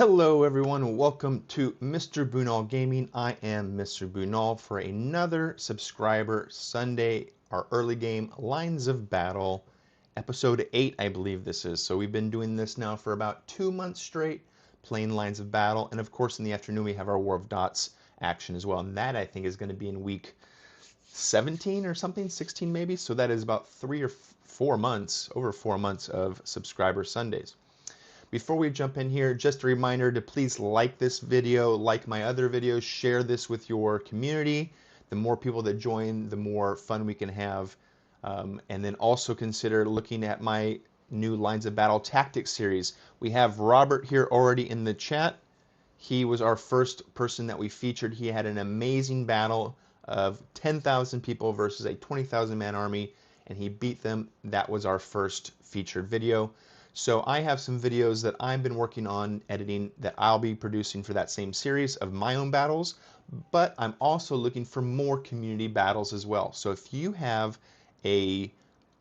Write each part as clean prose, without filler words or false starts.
Hello everyone, welcome to Mr. Bunal Gaming. I am Mr. Bunal for another subscriber Sunday, our early game Lines of Battle, episode 8 I believe this is. So we've been doing this now for about 2 months straight, playing Lines of Battle, and of course in the afternoon we have our War of Dots action as well, and that I think is going to be in week 17 or something, 16 maybe, so that is about 3 or 4 months, over 4 months of subscriber Sundays. Before we jump in here, just a reminder to please like this video, like my other videos, share this with your community. The more people that join, the more fun we can have. And then also consider looking at my new Lines of Battle Tactics series. We have Robert here already in the chat. He was our first person that we featured. He had an amazing battle of 10,000 people versus a 20,000 man army, and he beat them. That was our first featured video. So I have some videos that I've been working on editing that I'll be producing for that same series of my own battles, but I'm also looking for more community battles as well. So if you have a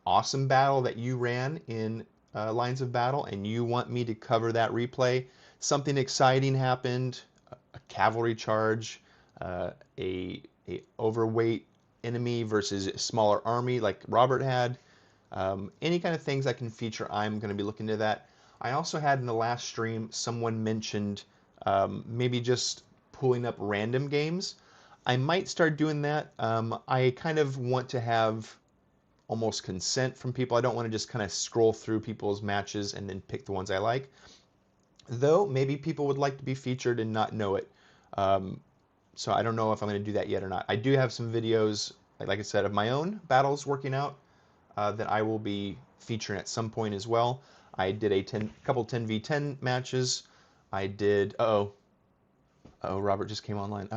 awesome battle that you ran in Lines of Battle and you want me to cover that replay, something exciting happened, a cavalry charge, a overweight enemy versus a smaller army like Robert had, any kind of things I can feature, I'm going to be looking to that. I also had in the last stream someone mentioned maybe just pulling up random games. I might start doing that. I kind of want to have almost consent from people. I don't want to just kind of scroll through people's matches and then pick the ones I like. Though maybe people would like to be featured and not know it. So I don't know if I'm going to do that yet or not. I do have some videos, like I said, of my own battles working out. That I will be featuring at some point as well. I did a couple 10v10 matches. I did, Robert just came online.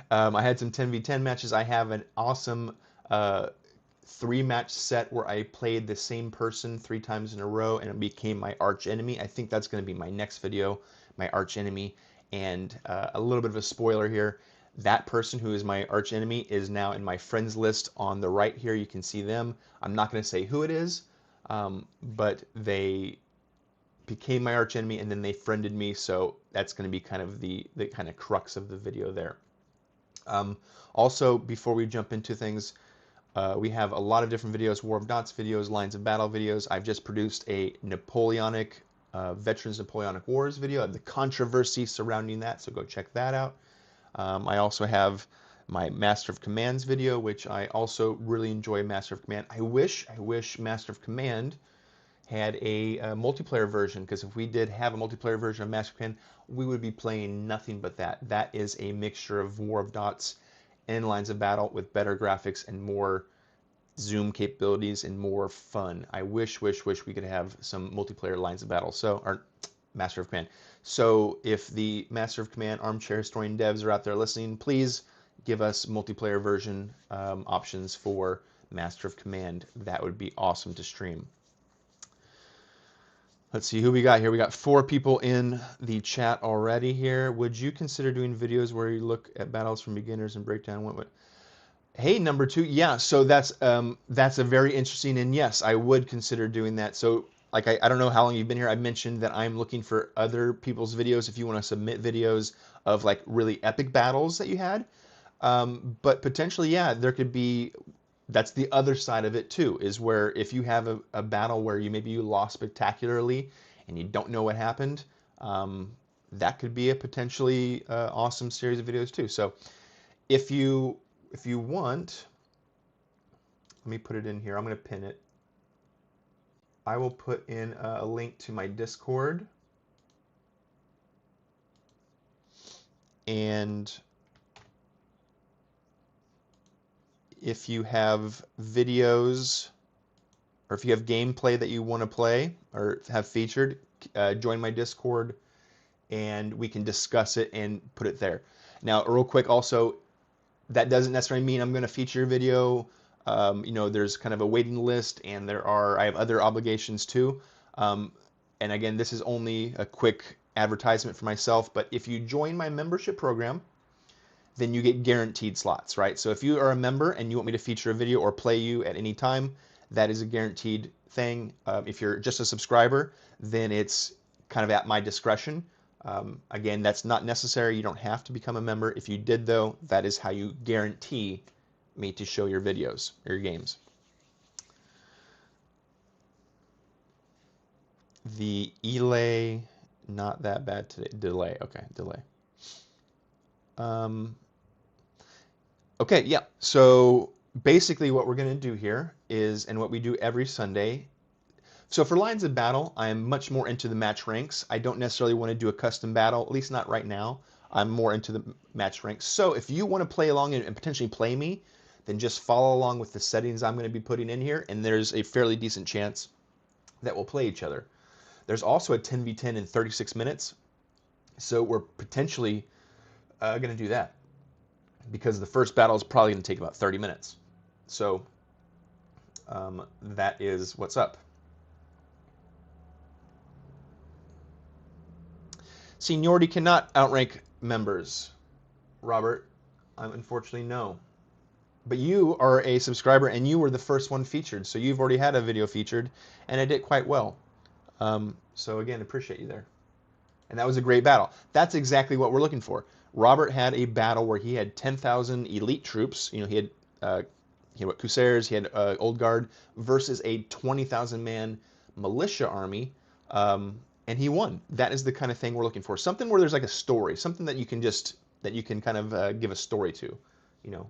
I had some 10v10 matches. I have an awesome 3-match set where I played the same person 3 times in a row and it became my arch enemy. I think that's going to be my next video, my arch enemy. And a little bit of a spoiler here. That person who is my arch enemy is now in my friends list on the right here. You can see them. I'm not going to say who it is, but they became my arch enemy and then they friended me. So that's going to be kind of the kind of crux of the video there. Also, before we jump into things, we have a lot of different videos, War of Dots videos, Lines of Battle videos. I've just produced a Napoleonic, Veterans Napoleonic Wars video, the controversy surrounding that, so go check that out. I also have my Master of Commands video, which I also really enjoy Master of Command. I wish Master of Command had a multiplayer version, because if we did have a multiplayer version of Master of Command, we would be playing nothing but that. That is a mixture of War of Dots and Lines of Battle with better graphics and more zoom capabilities and more fun. I wish we could have some multiplayer Lines of Battle. So, or Master of Command. So if the Master of Command Armchair Historian devs are out there listening, please give us multiplayer version options for Master of Command. That would be awesome to stream. Let's see who we got here. We got 4 people in the chat already here. Would you consider doing videos where you look at battles from beginners and break down what? Hey, number 2. Yeah, so that's a very interesting, and yes, I would consider doing that. So like I don't know how long you've been here. I mentioned that I'm looking for other people's videos if you want to submit videos of like really epic battles that you had. But potentially, yeah, there could be, that's the other side of it too, is where if you have a battle where maybe you lost spectacularly and you don't know what happened, that could be a potentially awesome series of videos too. So if you want, let me put it in here. I'm going to pin it. I will put in a link to my Discord, and if you have videos or if you have gameplay that you want to play or have featured, join my Discord and we can discuss it and put it there. Now, real quick also, that doesn't necessarily mean I'm going to feature your video. You know, there's kind of a waiting list, and I have other obligations too. And again, this is only a quick advertisement for myself, but if you join my membership program, then you get guaranteed slots, right? So if you are a member and you want me to feature a video or play you at any time, that is a guaranteed thing. If you're just a subscriber, then it's kind of at my discretion. Again, that's not necessary. You don't have to become a member. If you did, though, that is how you guarantee me to show your videos or your games. The delay, not that bad today. Delay, okay, delay. Okay, yeah. So basically, what we're going to do here is, and what we do every Sunday. So for Lines of Battle, I'm much more into the match ranks. I don't necessarily want to do a custom battle, at least not right now. I'm more into the match ranks. So if you want to play along and potentially play me, then just follow along with the settings I'm going to be putting in here, and there's a fairly decent chance that we'll play each other. There's also a 10v10 in 36 minutes, so we're potentially going to do that because the first battle is probably going to take about 30 minutes. So that is what's up. Seniority cannot outrank members. Robert, unfortunately, no. But you are a subscriber, and you were the first one featured, so you've already had a video featured, and it did quite well. So again, appreciate you there. And that was a great battle. That's exactly what we're looking for. Robert had a battle where he had 10,000 elite troops. You know, he had what, Cuirassiers, he had Old Guard versus a 20,000 man militia army. And he won. That is the kind of thing we're looking for. Something where there's like a story, something that you can kind of give a story to, you know.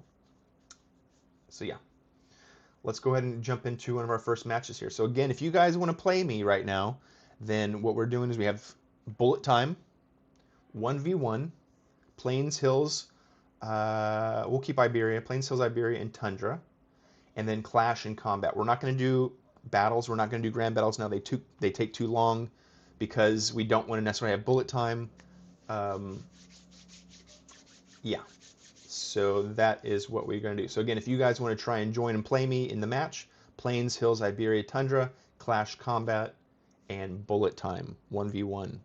So yeah, let's go ahead and jump into one of our first matches here. So again, if you guys want to play me right now, then what we're doing is we have bullet time, 1v1, Plains, Hills, we'll keep Iberia, Plains, Hills, Iberia, and Tundra, and then Clash and Combat. We're not going to do battles. We're not going to do grand battles now. They take too long, because we don't want to necessarily have bullet time. Yeah, so that is what we're going to do. So again, if you guys want to try and join and play me in the match, Plains, Hills, Iberia, Tundra, Clash, Combat, and bullet time, 1v1.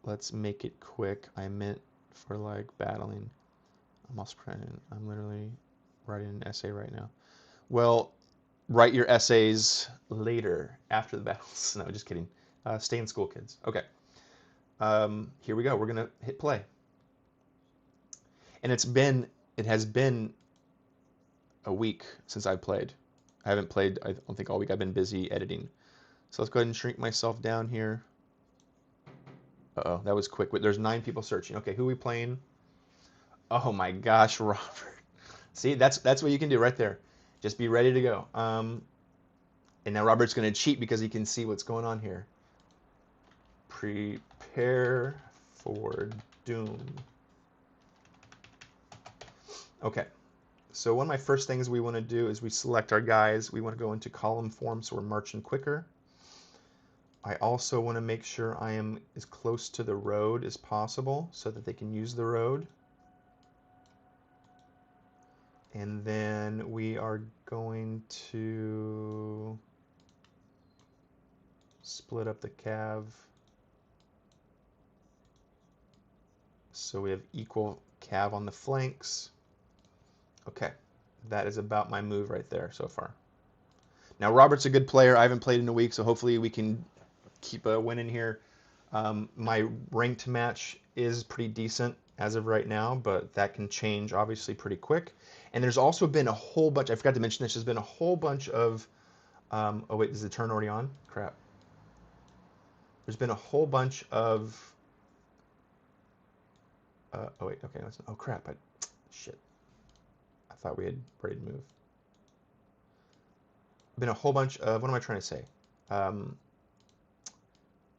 Let's make it quick. I meant for like battling. I'm literally writing an essay right now. Well, write your essays later, after the battles. No, just kidding. Stay in school, kids. Okay. Here we go. We're gonna hit play. And it has been a week since I played. I haven't played, I don't think, all week. I've been busy editing. So let's go ahead and shrink myself down here. Uh-oh, that was quick. There's 9 people searching. Okay, who are we playing? Oh my gosh, Robert. See, that's what you can do right there. Just be ready to go. And now Robert's going to cheat because he can see what's going on here. Prepare for doom. Okay. So one of my first things we want to do is we select our guys. We want to go into column form so we're marching quicker. I also want to make sure I am as close to the road as possible so that they can use the road. And then we are going to split up the cav so we have equal cav on the flanks. Okay, that is about my move right there so far. Now Robert's a good player. I haven't played in a week, so hopefully we can keep a win in here. My ranked match is pretty decent as of right now, but that can change obviously pretty quick. And there's also been a whole bunch, I forgot to mention this, there's been a whole bunch of, oh wait, is the turn already on? Crap. There's been a whole bunch of, oh wait, okay, oh crap, shit. I thought we had ready to move. Been a whole bunch of, what am I trying to say?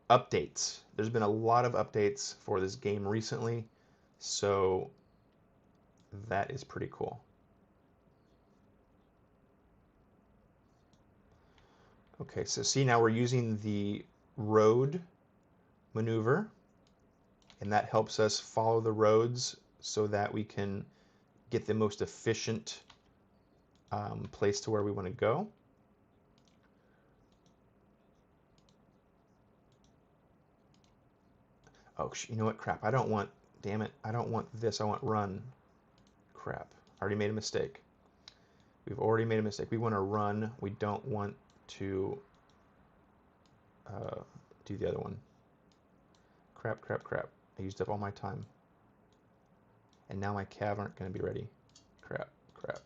Updates. There's been a lot of updates for this game recently, so that is pretty cool. Okay, so see, now we're using the road maneuver, and that helps us follow the roads so that we can get the most efficient place to where we want to go. Oh, you know what? Crap. I don't want, damn it. I don't want this. I want run. Crap. I already made a mistake. We've already made a mistake. We want to run. We don't want to do the other one. Crap, crap, crap. I used up all my time. And now my cav aren't going to be ready. Crap, crap.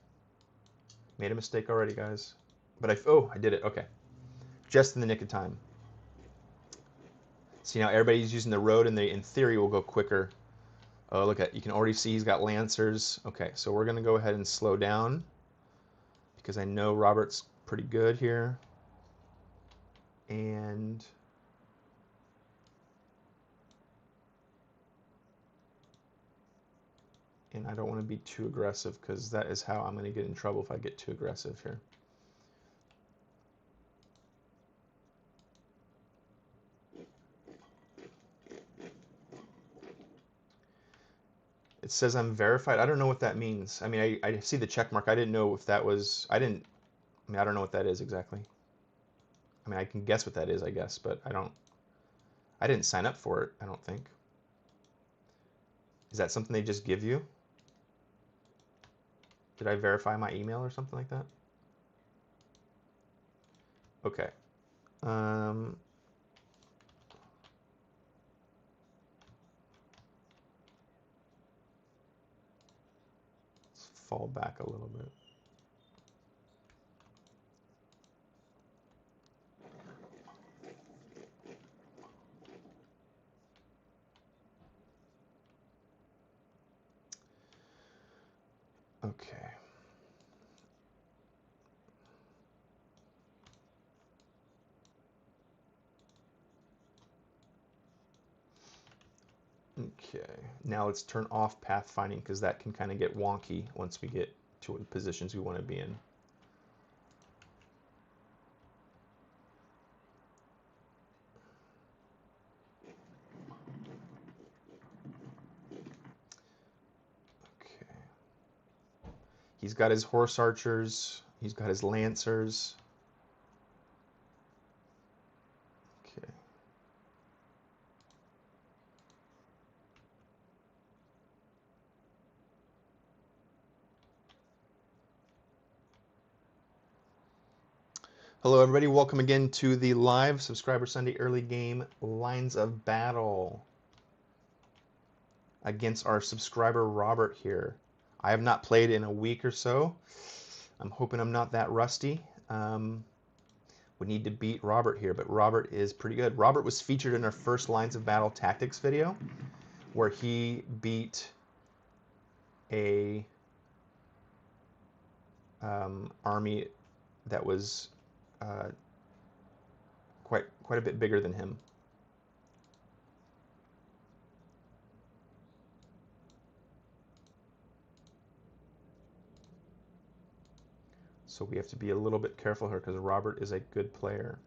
Made a mistake already, guys. But oh, I did it. Okay. Just in the nick of time. See, now everybody's using the road, and they, in theory, will go quicker. Oh, look at, you can already see he's got Lancers. Okay, so we're going to go ahead and slow down because I know Robert's pretty good here. And I don't want to be too aggressive because that is how I'm going to get in trouble if I get too aggressive here. It says I'm verified. I don't know what that means. I mean, I see the check mark. I didn't know if that was, I don't know what that is exactly. I mean, I can guess what that is, I guess, but I didn't sign up for it, I don't think. Is that something they just give you? Did I verify my email or something like that? Okay. Let's fall back a little bit. Okay. Okay, now let's turn off pathfinding because that can kind of get wonky once we get to the positions we want to be in. Okay. He's got his horse archers. He's got his lancers. Okay. Hello, everybody. Welcome again to the live Subscriber Sunday early game Lines of Battle against our subscriber Robert here. I have not played in a week or so. I'm hoping I'm not that rusty. We need to beat Robert here, but Robert is pretty good. Robert was featured in our first Lines of Battle tactics video where he beat a army that was quite a bit bigger than him. So we have to be a little bit careful here because Robert is a good player.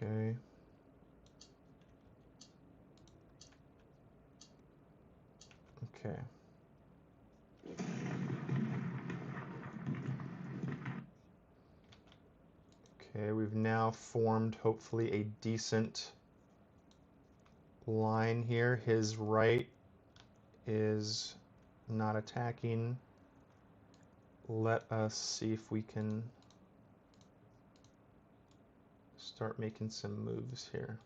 Okay. Okay. Okay, we've now formed hopefully a decent line here. His right is not attacking. Let us see if we can start making some moves here.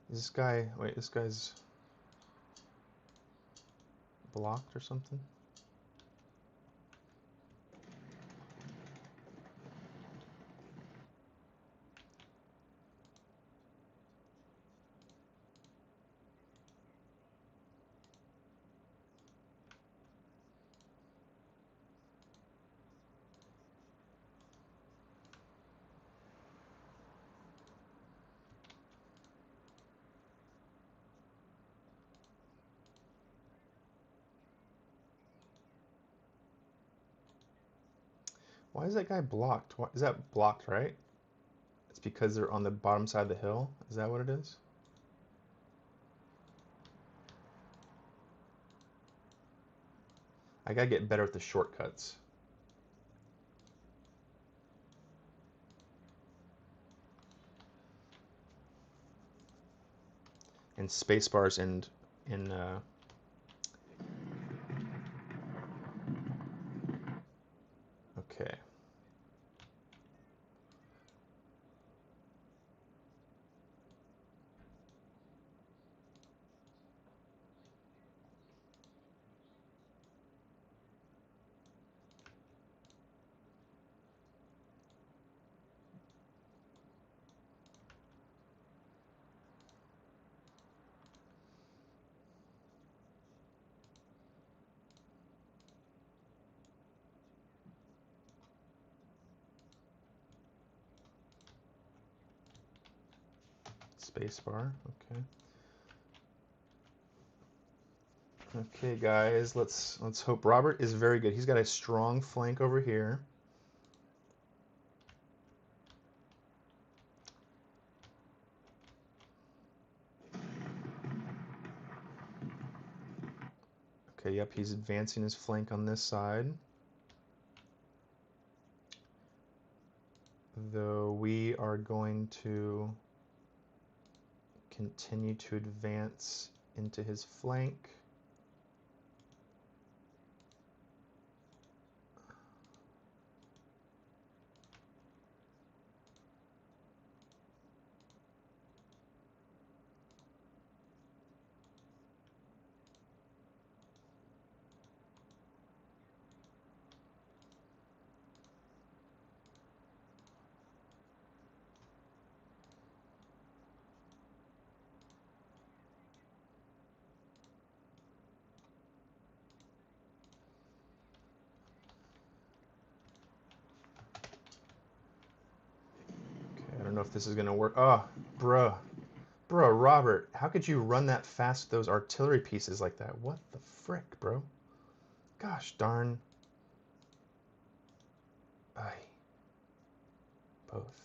This guy, wait, this guy's blocked or something? Why is that guy blocked? Why, is that blocked, right? It's because they're on the bottom side of the hill. Is that what it is? I gotta get better at the shortcuts. And space bars and in okay. Space bar, okay. Okay, guys, let's hope Robert is very good. He's got a strong flank over here. Okay, yep, he's advancing his flank on this side. Though we are going to continue to advance into his flank. I don't know if this is gonna work. Oh, bruh. Bruh, Robert, how could you run that fast with those artillery pieces like that? What the frick, bro? Gosh darn. Aye. Both.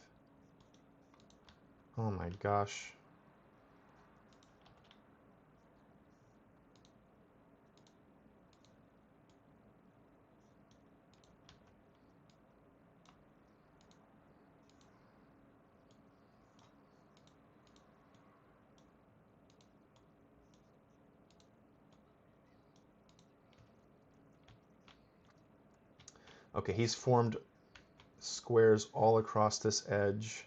Oh my gosh. Okay, he's formed squares all across this edge.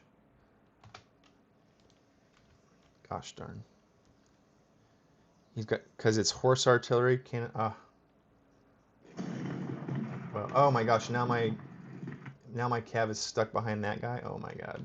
Gosh darn. He's got, because it's horse artillery cannon. Well, oh my gosh, now my cav is stuck behind that guy. Oh my god.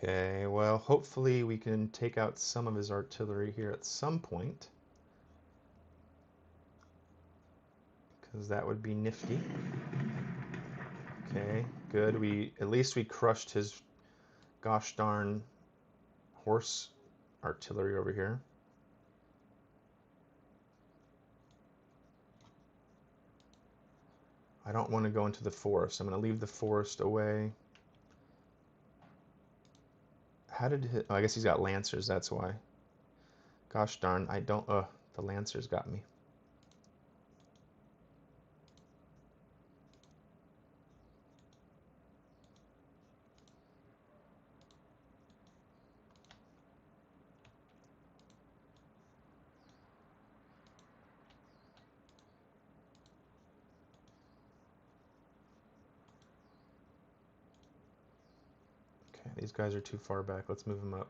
Okay, well, hopefully we can take out some of his artillery here at some point. Because that would be nifty. Okay, good. At least we crushed his gosh darn horse artillery over here. I don't want to go into the forest. I'm going to leave the forest away. How did he, oh, I guess he's got lancers, that's why. Gosh darn, I don't, the lancers got me. Okay, These guys are too far back. Let's move them up.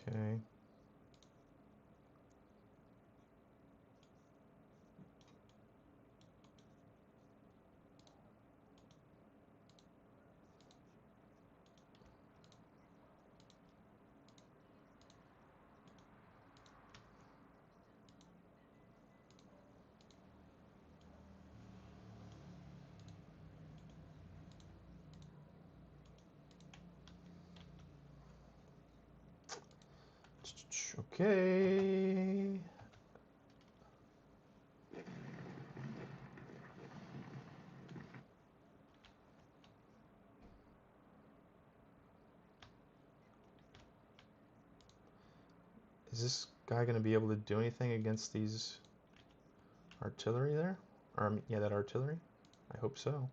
Okay. Okay. Is this guy going to be able to do anything against these artillery there? Or, yeah, that artillery? I hope so.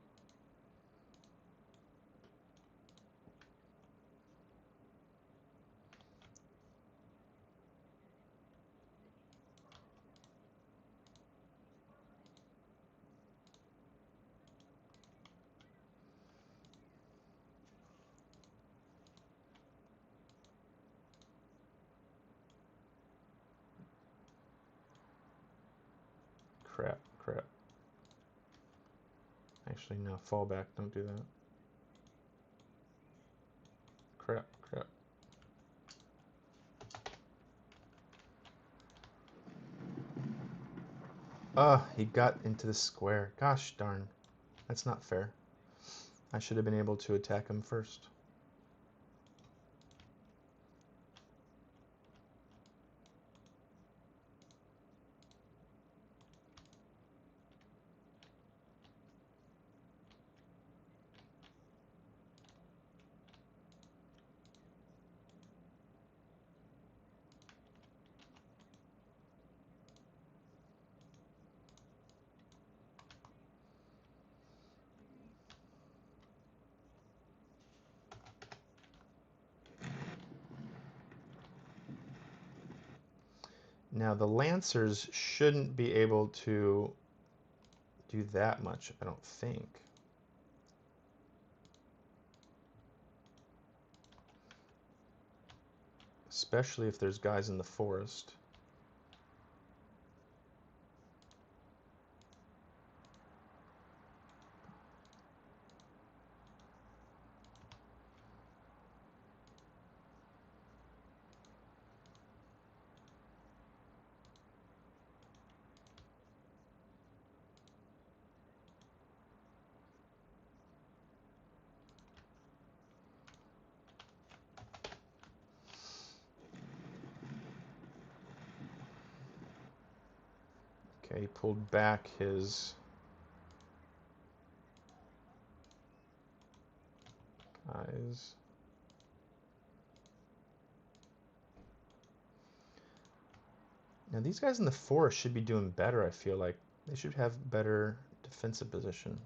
Crap, crap. Actually, no, fall back, don't do that. Crap, crap. He got into the square. Gosh darn. That's not fair. I should have been able to attack him first. Now the Lancers shouldn't be able to do that much, I don't think. Especially if there's guys in the forest. Okay, he pulled back his guys. Now these guys in the forest should be doing better, I feel like. They should have better defensive position.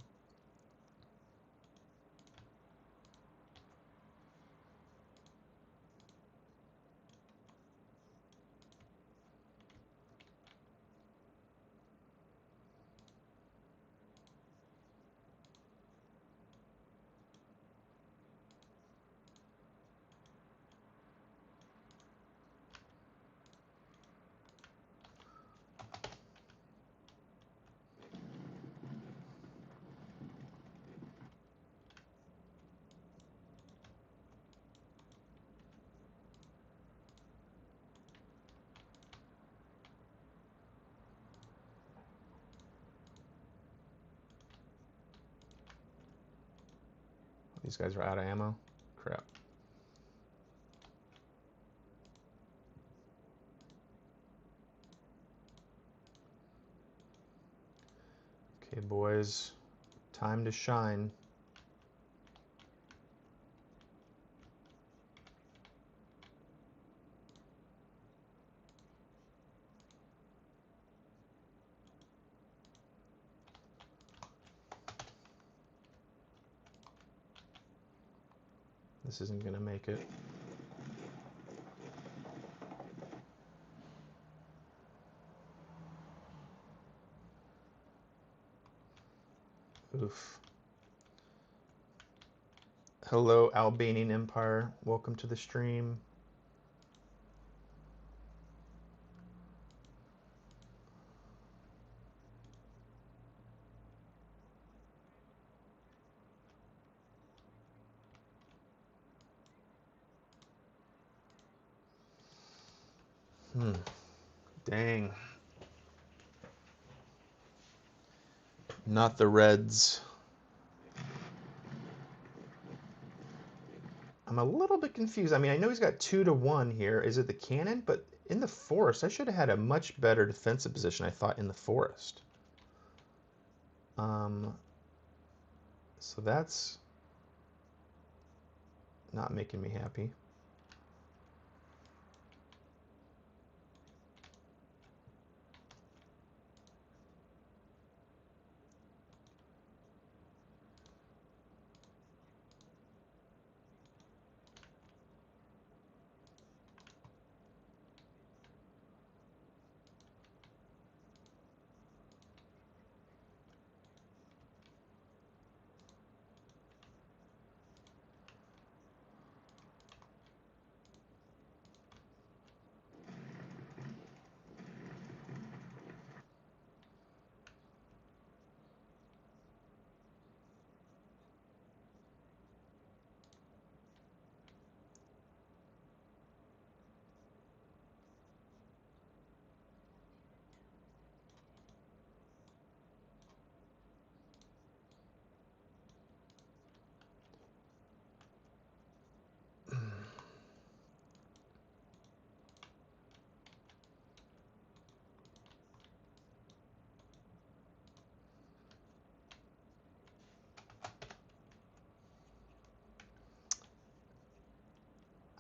These guys are out of ammo. Crap. Okay, boys. Time to shine. This isn't going to make it. Oof. Hello, Albanian Empire. Welcome to the stream. Dang. Not the Reds. I'm a little bit confused. I mean, I know he's got 2-1 here. Is it the cannon? But in the forest, I should have had a much better defensive position, I thought, in the forest. So that's not making me happy.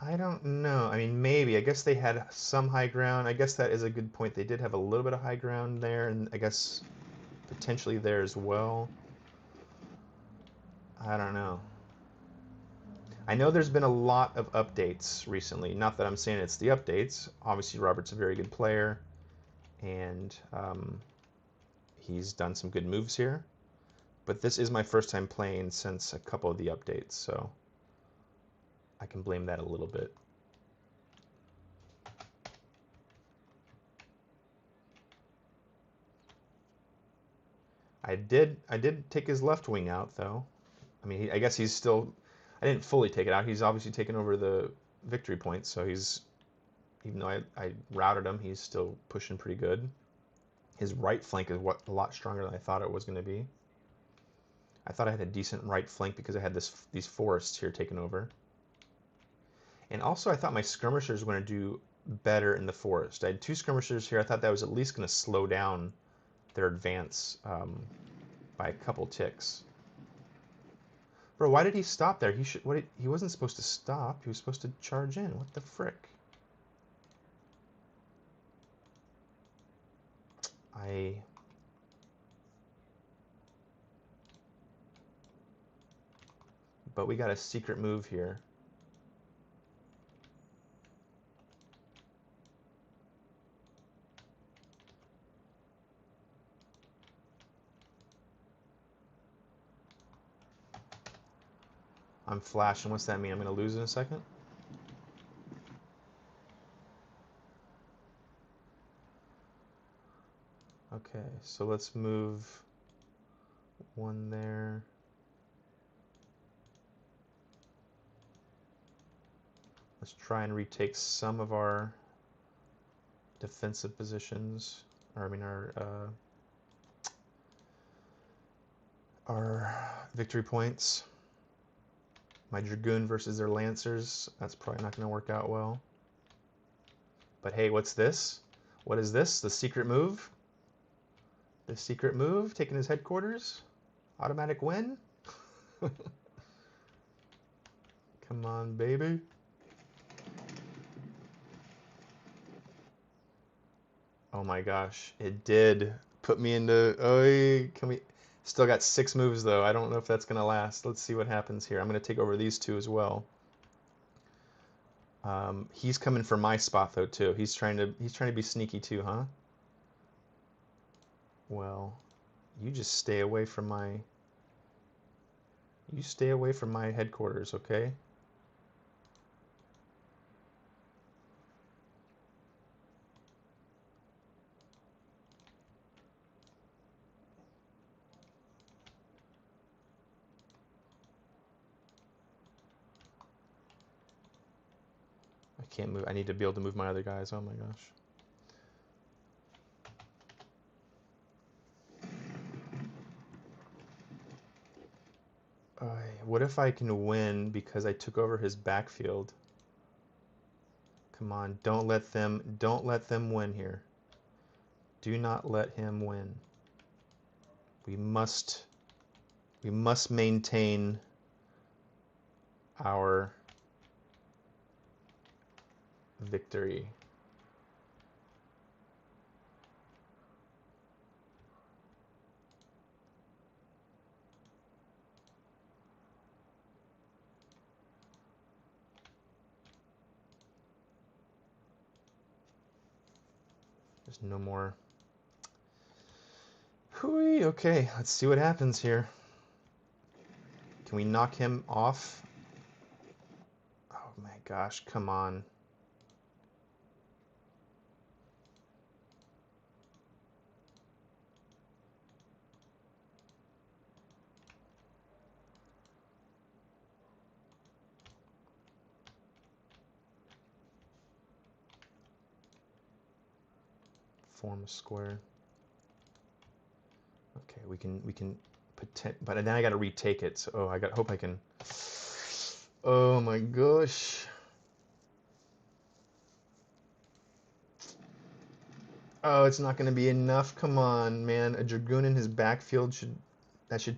I don't know. I mean, maybe. I guess they had some high ground. I guess that is a good point. They did have a little bit of high ground there, and I guess potentially there as well. I don't know. I know there's been a lot of updates recently. Not that I'm saying it's the updates. Obviously, Robert's a very good player, and he's done some good moves here. But this is my first time playing since a couple of the updates, so I can blame that a little bit. I did take his left wing out, though. I mean, I guess he's still... I didn't fully take it out. He's obviously taken over the victory points, so he's... Even though I routed him, he's still pushing pretty good. His right flank is a lot stronger than I thought it was going to be. I thought I had a decent right flank because I had these forests here taken over. And also, I thought my skirmishers were going to do better in the forest. I had 2 skirmishers here. I thought that was at least going to slow down their advance by a couple ticks. Bro, why did he stop there? He wasn't supposed to stop. He was supposed to charge in. What the frick? But we got a secret move here. I'm flashing. What's that mean? I'm going to lose in a second? Okay, so let's move 1 there. Let's try and retake some of our defensive positions. Or, I mean, our victory points. My Dragoon versus their Lancers. That's probably not going to work out well. But hey, what's this? What is this? The secret move? The secret move? Taking his headquarters? Automatic win? Come on, baby. Oh my gosh, it did put me into... Oh, can we... Still got 6 moves, though. I don't know if that's going to last. Let's see what happens here. I'm going to take over these 2 as well. He's coming for my spot though too. He's trying to be sneaky too, huh? Well, you just stay away from my headquarters, okay? I can't move. I need to be able to move my other guys. Oh my gosh. What if I can win because I took over his backfield? Come on, don't let them win here. Do not let him win. We must maintain our victory. There's no more. Hooey, okay, let's see what happens here. Can we knock him off? Oh my gosh, come on. Form a square. Okay, we can but then I got to retake it. So hope I can. Oh my gosh. Oh, it's not going to be enough. Come on, man. A dragoon in his backfield should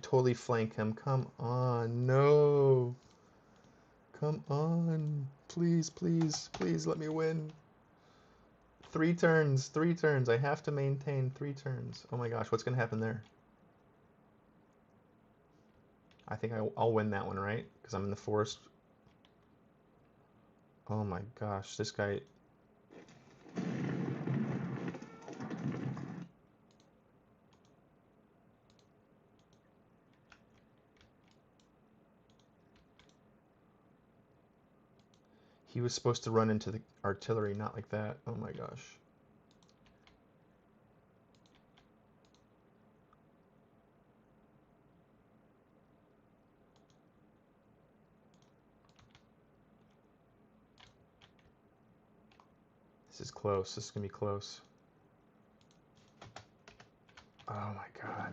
totally flank him. Come on. No. Come on. Please, please, please let me win. 3 turns. 3 turns. I have to maintain 3 turns. Oh my gosh, what's going to happen there? I think I'll win that one, right? Because I'm in the forest. Oh my gosh, this guy. He was supposed to run into the artillery, not like that. Oh my gosh. This is close. This is going to be close. Oh my god.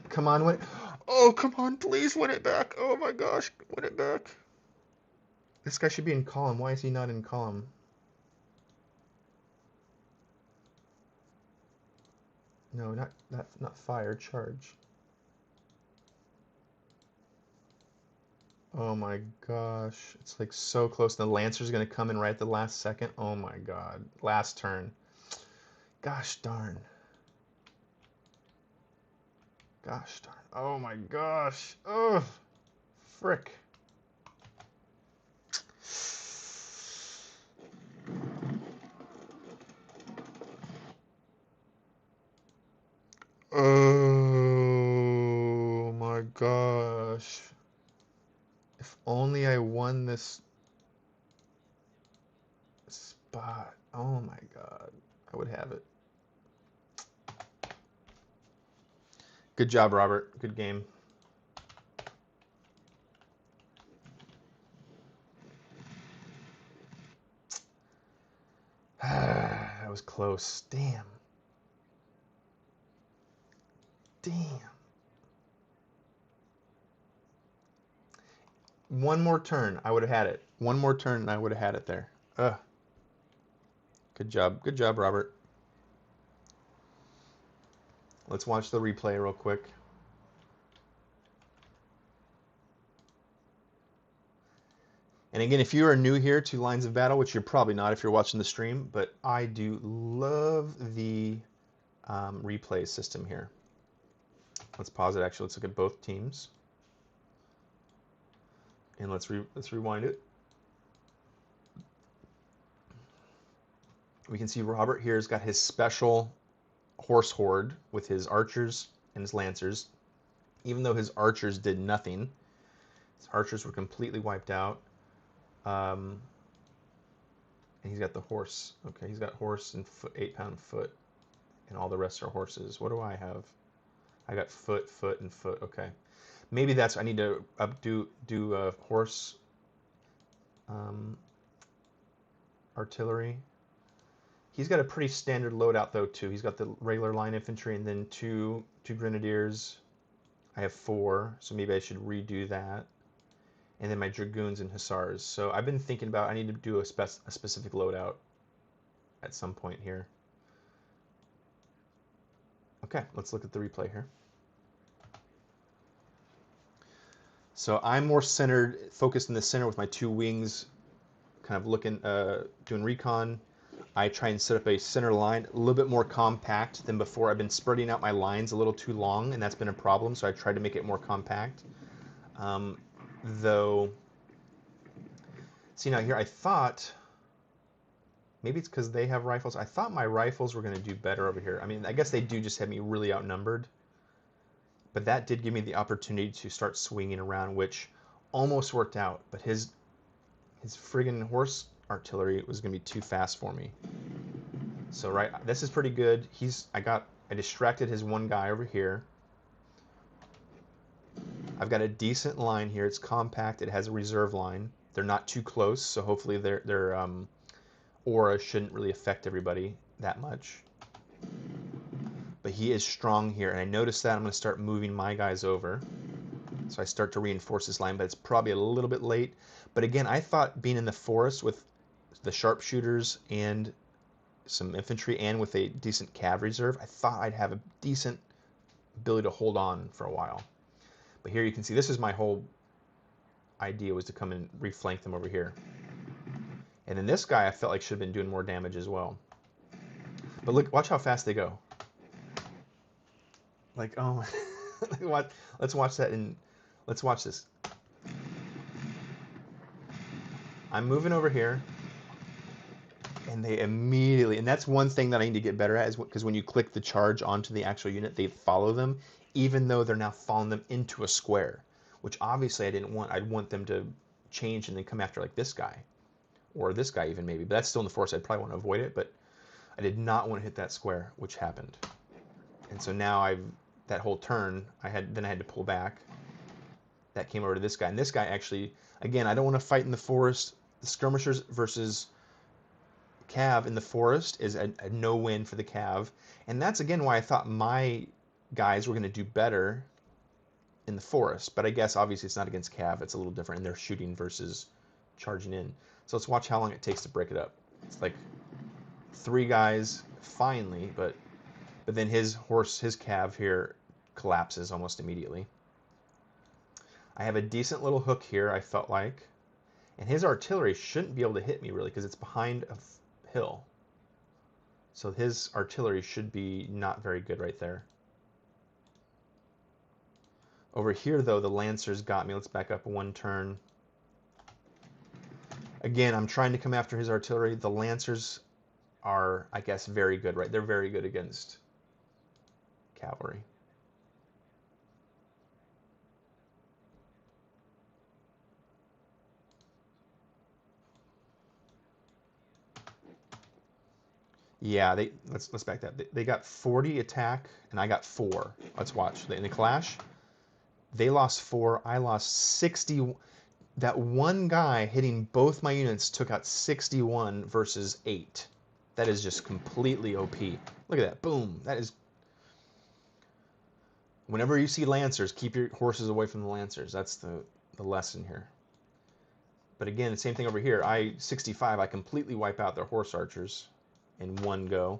Come on, win. Oh, come on, please win it back. Oh my gosh, win it back. This guy should be in column. Why is he not in column? No, not fire, charge. Oh my gosh. It's like so close. The Lancer's going to come in right at the last second. Oh my god. Last turn. Gosh darn. Gosh darn. Oh my gosh. Ugh. Frick. Oh my gosh. If only I won this spot. Oh my god. I would have it. Good job, Robert. Good game. That was close. Damn. Damn. One more turn, I would have had it. One more turn, and I would have had it there. Ugh. Good job. Good job, Robert. Let's watch the replay real quick. And again, if you are new here to Lines of Battle, which you're probably not if you're watching the stream, but I do love the replay system here. Let's pause it. Actually, let's look at both teams, and let's rewind it. We can see Robert here has got his special horse horde with his archers and his lancers. Even though his archers did nothing, his archers were completely wiped out. And he's got the horse. Okay, he's got horse and foot, 8-pound foot, and all the rest are horses. What do I have? I got foot, foot, and foot. Okay, maybe that's I need to do horse artillery. He's got a pretty standard loadout though too. He's got the regular line infantry and then two grenadiers. I have 4, so maybe I should redo that. And then my dragoons and hussars. So I've been thinking about I need to do a specific loadout at some point here. Okay, let's look at the replay here. So I'm more centered, focused in the center with my 2 wings, kind of looking, doing recon. I try and set up a center line a little bit more compact than before. I've been spreading out my lines a little too long, and that's been a problem, so I tried to make it more compact. Though, see now here, I thought, maybe it's because they have rifles. I thought my rifles were going to do better over here. I mean, I guess they do just have me really outnumbered. But that did give me the opportunity to start swinging around, which almost worked out. But his friggin' horse artillery was going to be too fast for me. So right, this is pretty good. I distracted his one guy over here. I've got a decent line here. It's compact. It has a reserve line. They're not too close, so hopefully their aura shouldn't really affect everybody that much. But he is strong here, and I noticed that. I'm going to start moving my guys over. So I start to reinforce this line, but it's probably a little bit late. But again, I thought being in the forest with the sharpshooters and some infantry and with a decent cav reserve, I thought I'd have a decent ability to hold on for a while. But here you can see this is my whole idea, was to come and reflank them over here. And then this guy I felt like should have been doing more damage as well. But look, watch how fast they go. Like, oh, let's watch that, and let's watch this. I'm moving over here, and they immediately, and that's one thing that I need to get better at, is because when you click the charge onto the actual unit, they follow them, even though they're now following them into a square, which obviously I didn't want. I'd want them to change and then come after like this guy, or this guy even maybe, but that's still in the force. I'd probably want to avoid it, but I did not want to hit that square, which happened. And so now that whole turn, I had to pull back. That came over to this guy, and this guy actually, again, I don't want to fight in the forest. The skirmishers versus cav in the forest is a no-win for the cav, and that's again why I thought my guys were going to do better in the forest. But I guess obviously it's not against cav; it's a little different, and they're shooting versus charging in. So let's watch how long it takes to break it up. It's like 3 guys finally, but then his cav here collapses almost immediately. I have a decent little hook here, I felt like. And his artillery shouldn't be able to hit me, really, because it's behind a hill. So his artillery should be not very good right there. Over here, though, the Lancers got me. Let's back up 1 turn. Again, I'm trying to come after his artillery. The Lancers are, I guess, very good, right? They're very good against cavalry. Yeah, let's back that. They got 40 attack, and I got 4. Let's watch. In the clash, they lost 4. I lost 60. That one guy hitting both my units took out 61 versus 8. That is just completely OP. Look at that. Boom. That is. Whenever you see Lancers, keep your horses away from the Lancers. That's the lesson here. But again, the same thing over here. 65, I completely wipe out their horse archers in one go.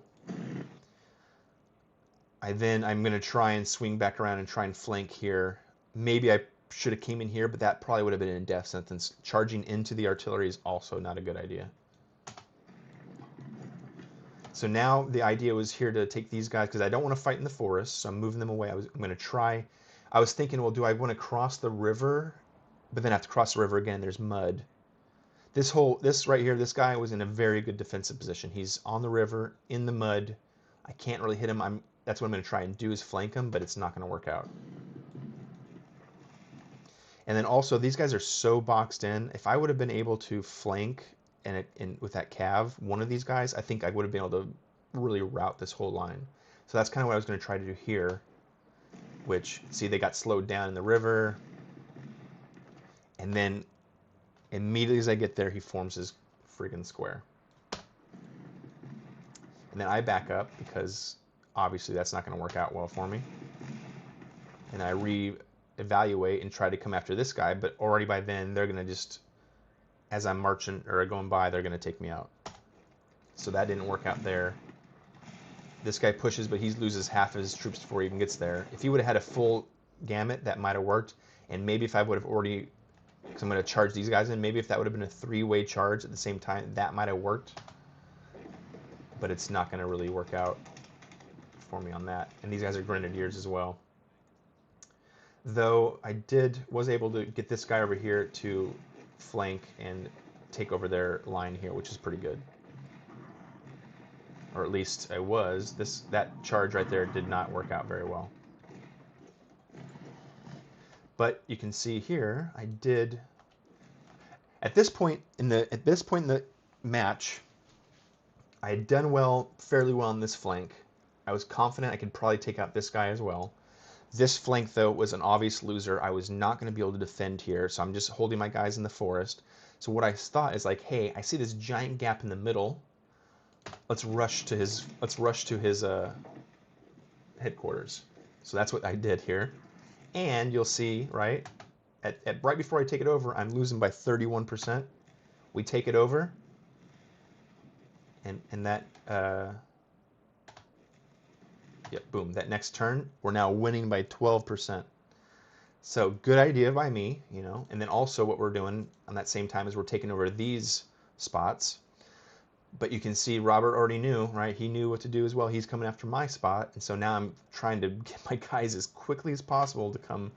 I'm going to try and swing back around and try and flank here. Maybe I should have came in here, but that probably would have been a death sentence. Charging into the artillery is also not a good idea. So now the idea was here to take these guys, because I don't want to fight in the forest, so I'm moving them away. I'm going to try. I was thinking, well, do I want to cross the river? But then I have to cross the river again. There's mud. This right here, this guy was in a very good defensive position. He's on the river, in the mud. I can't really hit him. That's what I'm going to try and do is flank him, but it's not going to work out. And then also, these guys are so boxed in. If I would have been able to flank and with that cav, one of these guys, I think I would have been able to really route this whole line. So that's kind of what I was going to try to do here, which, see, they got slowed down in the river. And then immediately as I get there, he forms his friggin' square. And then I back up because obviously that's not going to work out well for me. And I re-evaluate and try to come after this guy, but already by then they're going to just, as I'm marching or going by, they're going to take me out. So that didn't work out there. This guy pushes, but he loses half of his troops before he even gets there. If he would have had a full gamut, that might have worked. And maybe if I would have already, because I'm going to charge these guys in, maybe if that would have been a three-way charge at the same time, that might have worked. But it's not going to really work out for me on that. And these guys are grenadiers as well. Though I was able to get this guy over here to flank and take over their line here, which is pretty good. Or at least I was. That charge right there did not work out very well. But you can see here, I did. At this point in the match, I had done fairly well on this flank. I was confident I could probably take out this guy as well. This flank, though, was an obvious loser. I was not going to be able to defend here, so I'm just holding my guys in the forest. So what I thought is like, hey, I see this giant gap in the middle. Let's rush to his headquarters. So that's what I did here. And you'll see, right, right before I take it over, I'm losing by 31%. We take it over, and that, yep, boom, that next turn, we're now winning by 12%. So good idea by me, you know. And then also what we're doing on that same time is we're taking over these spots. But you can see Robert already knew, right? He knew what to do as well. He's coming after my spot. And so now I'm trying to get my guys as quickly as possible to come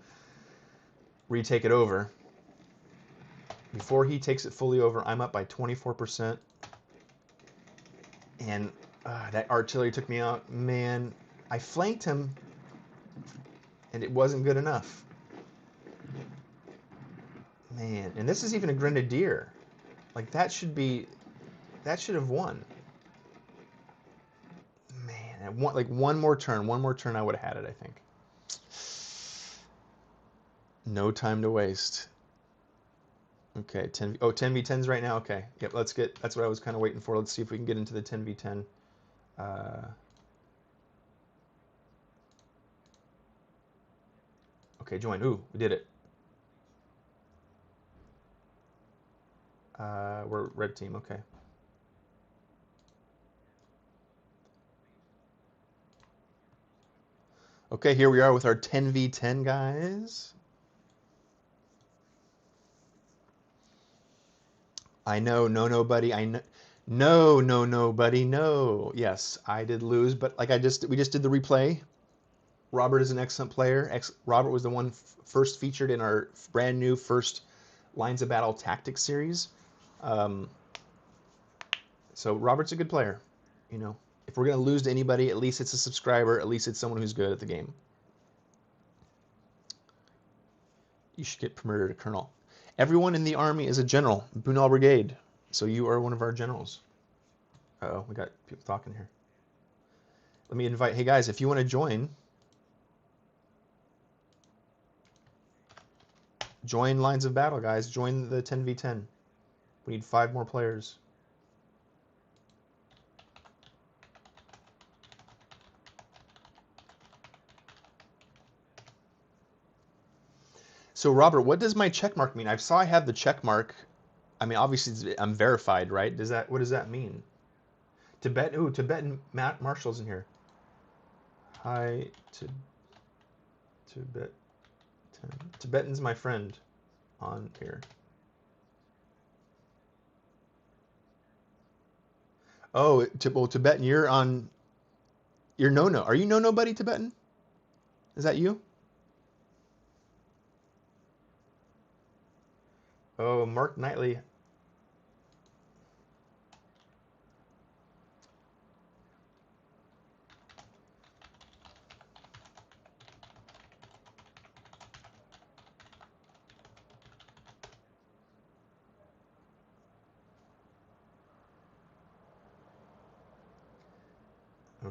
retake it over. Before he takes it fully over, I'm up by 24%. And that artillery took me out. Man, I flanked him, and it wasn't good enough. Man, and this is even a grenadier. Like, that should have won. Man, like one more turn I would have had it, I think. No time to waste. Okay, 10v10s right now. Okay, yep. That's what I was kind of waiting for. Let's see if we can get into the 10v10. Okay, join. Ooh, we did it. We're red team. Okay. Okay, here we are with our 10v10 guys. I know, nobody. I know, nobody. No. Yes, I did lose, but like we just did the replay. Robert is an excellent player. Robert was the one first featured in our brand new first Lines of Battle Tactics series. So Robert's a good player. You know, if we're gonna lose to anybody, at least it's a subscriber. At least it's someone who's good at the game. You should get promoted to colonel. Everyone in the army is a general. Bunal Brigade. So you are one of our generals. Uh-oh, we got people talking here. Let me invite, hey guys, if you want to join Lines of Battle, guys. Join the 10v10. We need 5 more players. So Robert, what does my check mark mean? I saw I have the check mark. I mean, obviously I'm verified, right? What does that mean? Tibetan Marshall's in here. Hi, Tibetan's my friend on here. Oh, Tibetan, you're no. Are you nobody, Tibetan? Is that you? Oh, Mark Knightley.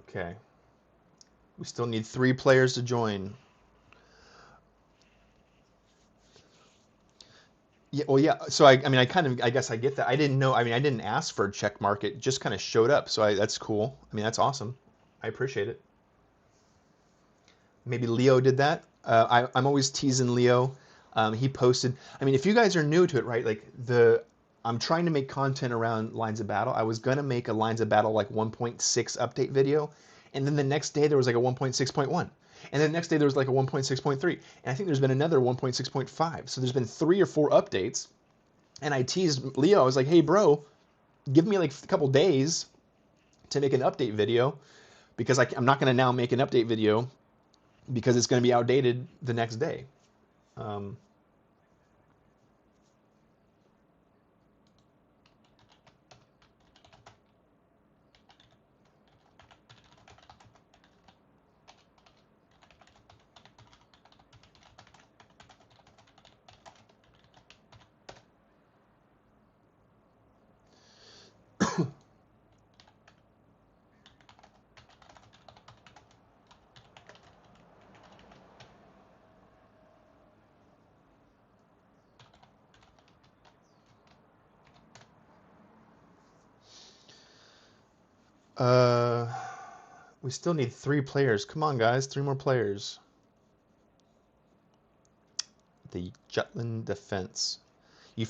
Okay. We still need 3 players to join. Yeah, well, yeah. So I mean, I guess I get that. I didn't know. I mean, I didn't ask for a check mark. It just kind of showed up. So that's cool. I mean, that's awesome. I appreciate it. Maybe Leo did that. I'm always teasing Leo. He posted. I mean, if you guys are new to it, right? Like I'm trying to make content around Lines of Battle. I was gonna make a Lines of Battle like 1.6 update video, and then the next day there was like a 1.6.1, and then the next day there was like a 1.6.3, and I think there's been another 1.6.5. So there's been 3 or 4 updates, and I teased Leo. I was like, hey, bro, give me like a couple days to make an update video because I'm not gonna now make an update video because it's going to be outdated the next day. Um, uh, we still need 3 players. Come on, guys, 3 more players. The Jutland defense. You,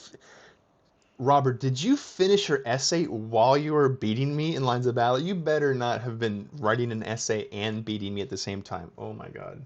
Robert, did you finish your essay while you were beating me in Lines of Battle? You better not have been writing an essay and beating me at the same time. Oh my God.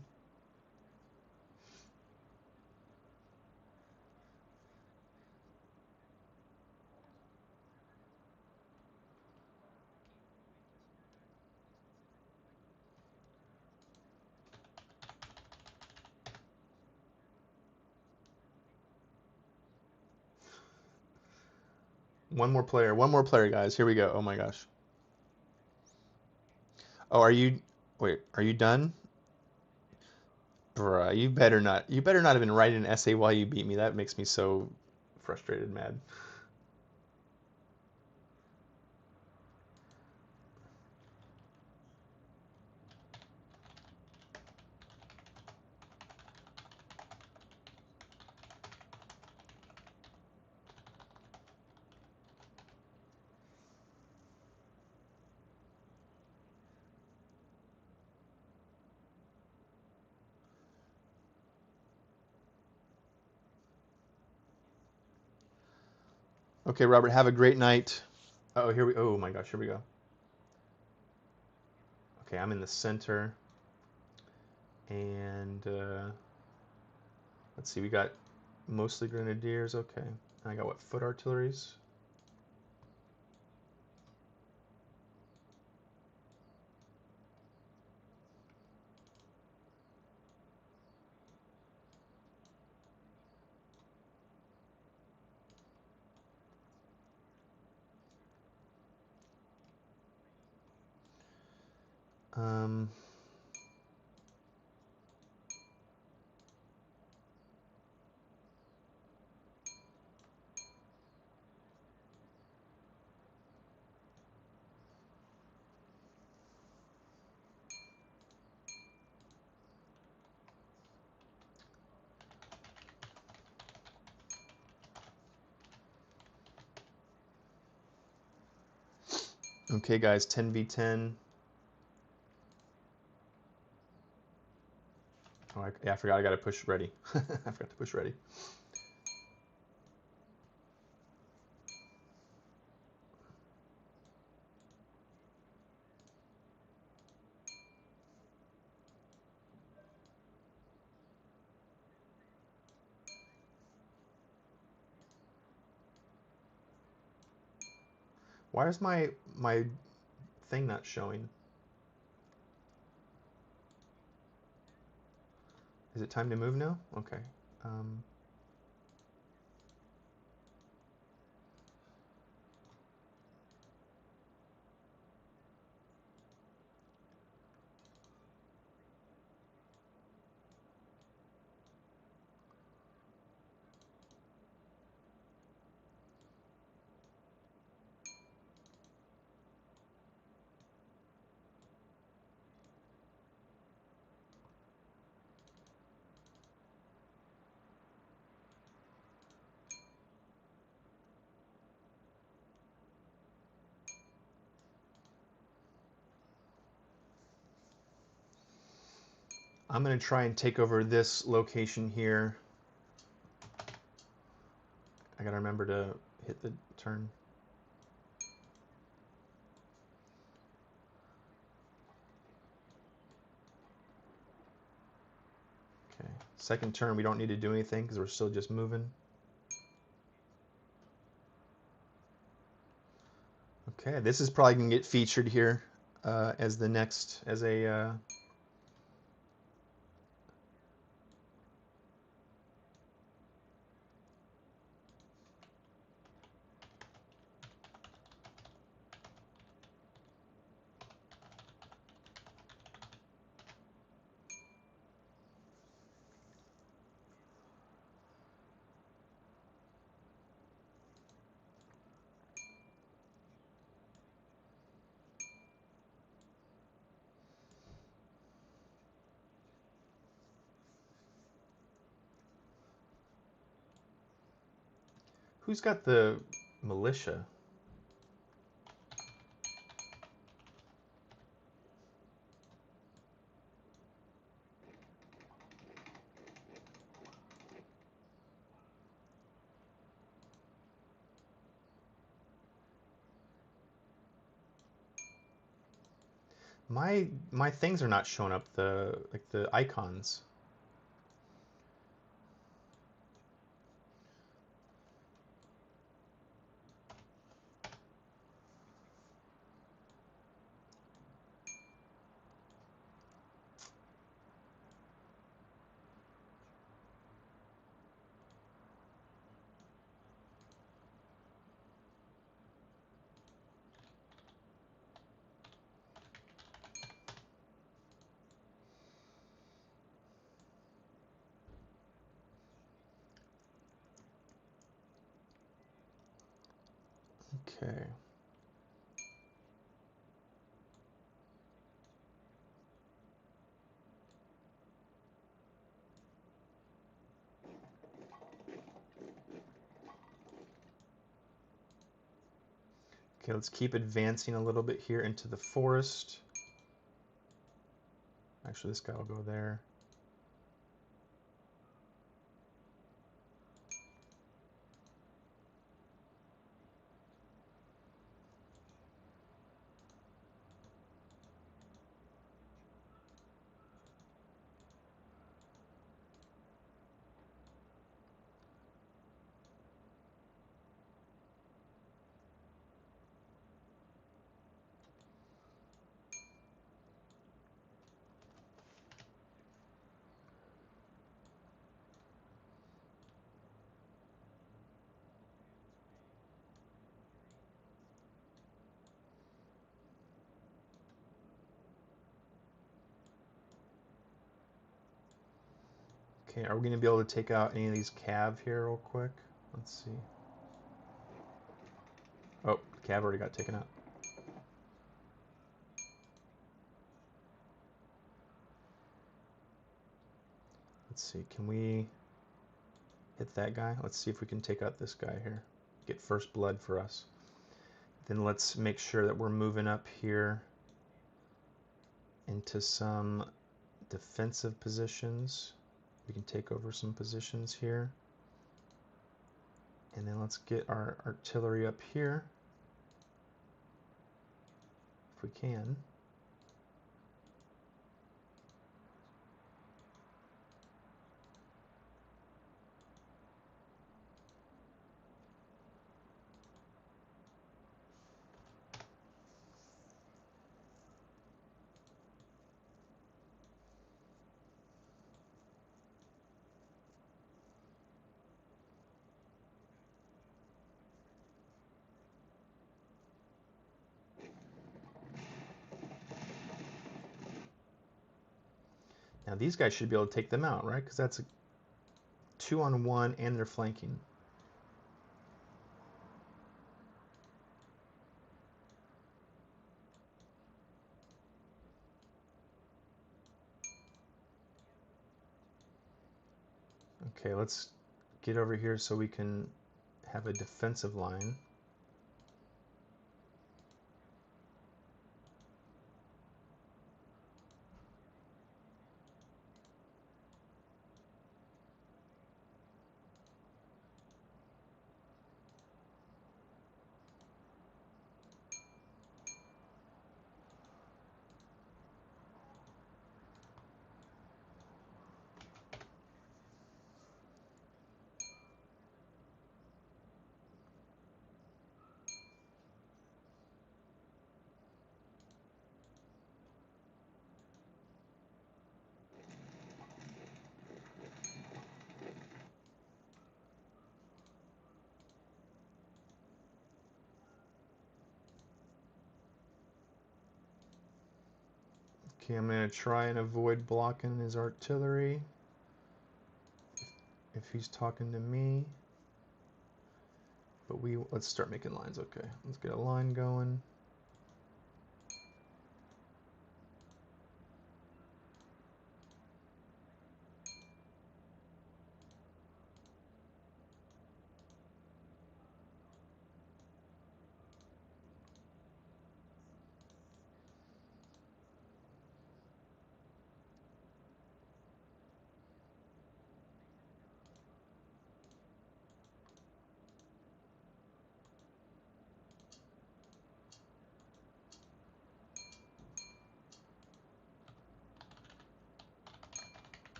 One more player. One more player, guys. Here we go. Oh my gosh. Oh, are you? Wait, are you done? Bruh, you better not. You better not have been writing an essay while you beat me. That makes me so frustrated, mad. Okay, Robert, have a great night. Oh, here we. Oh my gosh, here we go. Okay, I'm in the center, and let's see. We got mostly grenadiers. Okay, I got what, foot artilleries. Um, okay, guys, 10v10. Oh, yeah, I forgot. I got to push ready. I forgot to push ready. Why is my thing not showing? Is it time to move now? Okay. Um, I'm going to try and take over this location here. I got to remember to hit the turn. Okay, second turn we don't need to do anything because we're still just moving. Okay, this is probably going to get featured here as the next, as a... Who's got the militia? My things are not showing up, the icons. Okay. Okay, let's keep advancing a little bit here into the forest. Actually, this guy will go there. Okay, are we going to be able to take out any of these cav here real quick? Let's see. Oh, cav already got taken out. Let's see, can we hit that guy? Let's see if we can take out this guy here. Get first blood for us. Then let's make sure that we're moving up here into some defensive positions. We can take over some positions here. And then let's get our artillery up here, if we can. Now these guys should be able to take them out, right? Because that's a 2-on-1 and they're flanking. Okay, let's get over here so we can have a defensive line. Okay, I'm going to try and avoid blocking his artillery if he's talking to me. But let's start making lines. Okay, let's get a line going.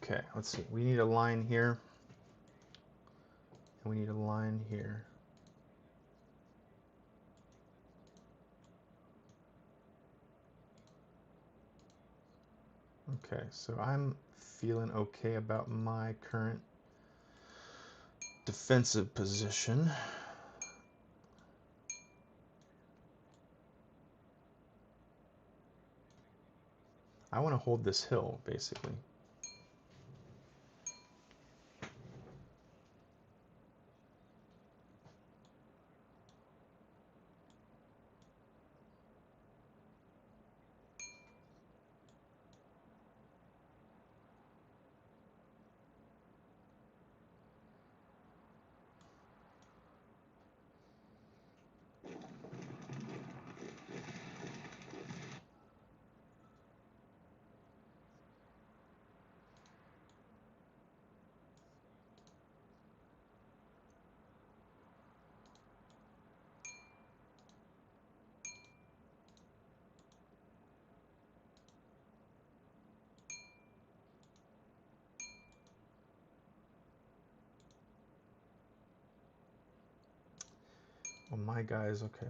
Okay, let's see. We need a line here. And we need a line here. Okay, so I'm feeling okay about my current defensive position. I want to hold this hill, basically. Well, my guys, okay.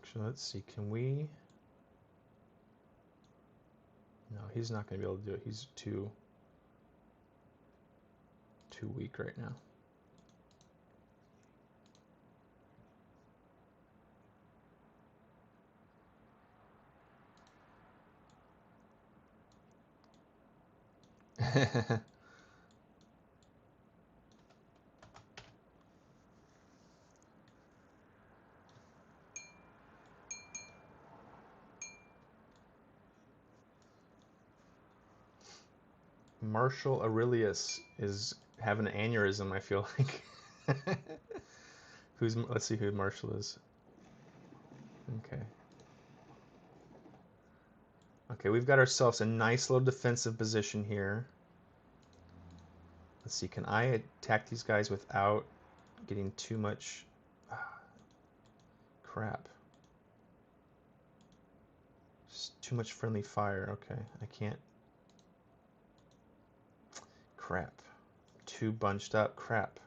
Actually, let's see. Can we? No, he's not going to be able to do it. He's too weak right now. Marshal Aurelius is having an aneurysm, I feel like. Let's see who Marshall is. Okay. Okay, we've got ourselves a nice little defensive position here. Let's see, can I attack these guys without getting too much crap? Just too much friendly fire. Okay, I can't. Crap. Too bunched up. Crap.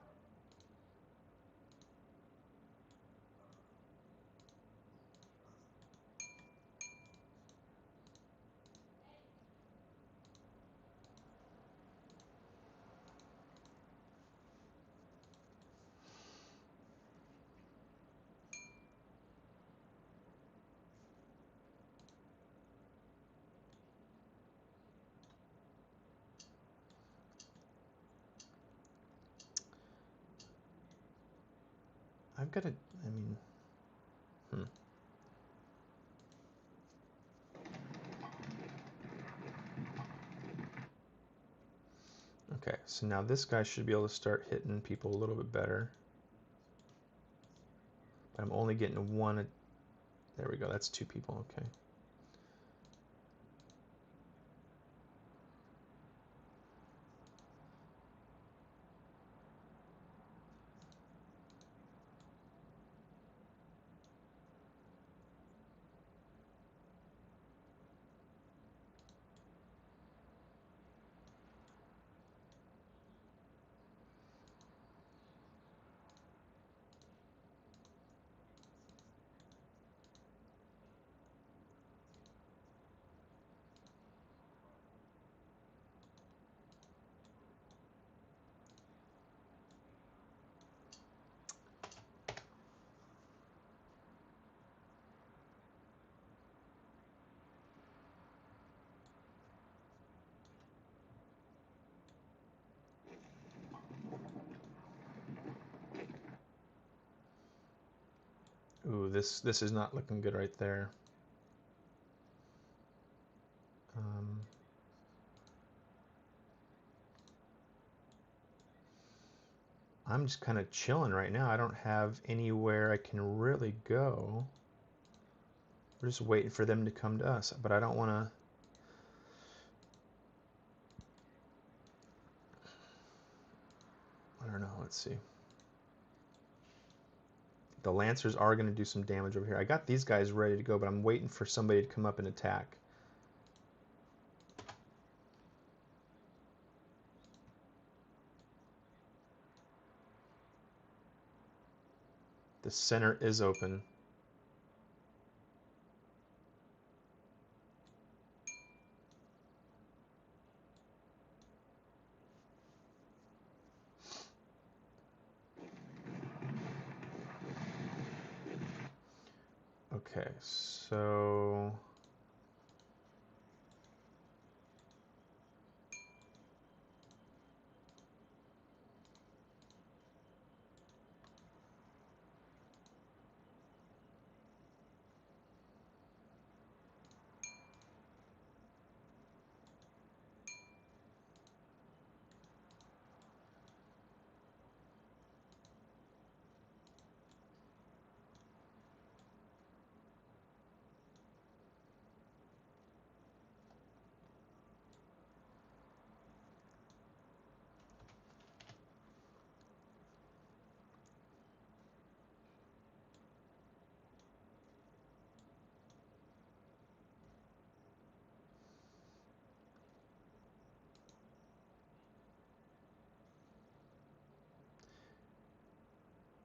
I've got to, I mean, Okay, so now this guy should be able to start hitting people a little bit better. But I'm only getting one. There we go, that's two people, okay. Ooh, this is not looking good right there. I'm just kind of chilling right now. I don't have anywhere I can really go. We're just waiting for them to come to us, but I don't want to. I don't know. Let's see. The Lancers are going to do some damage over here. I got these guys ready to go, but I'm waiting for somebody to come up and attack. The center is open. Okay, so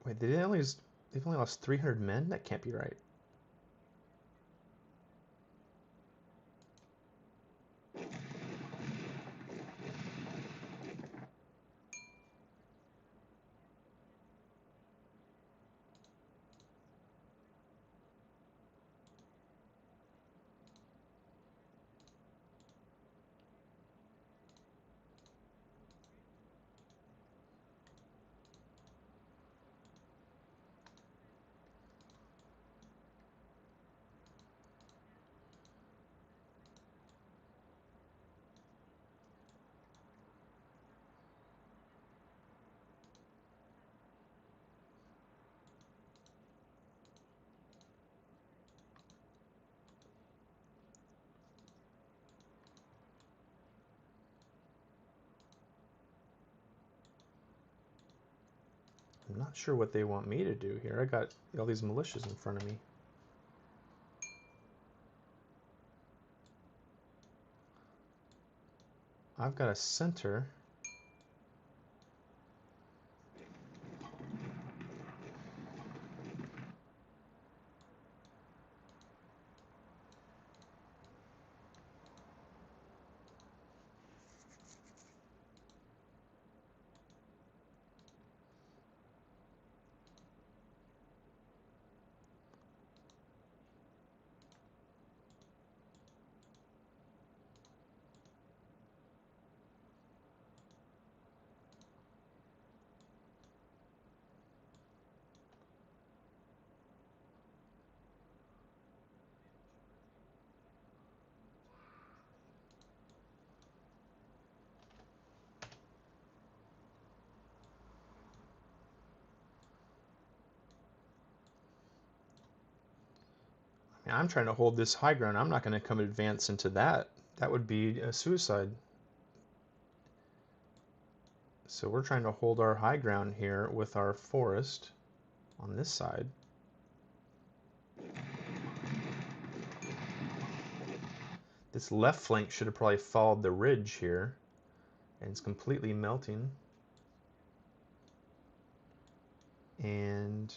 wait, they've only lost 300 men? That can't be right. I'm not sure what they want me to do here. I got all these militias in front of me. I've got a center. And I'm trying to hold this high ground. I'm not going to come advance into that. That would be a suicide. So we're trying to hold our high ground here with our forest on this side. This left flank should have probably followed the ridge here, and it's completely melting. And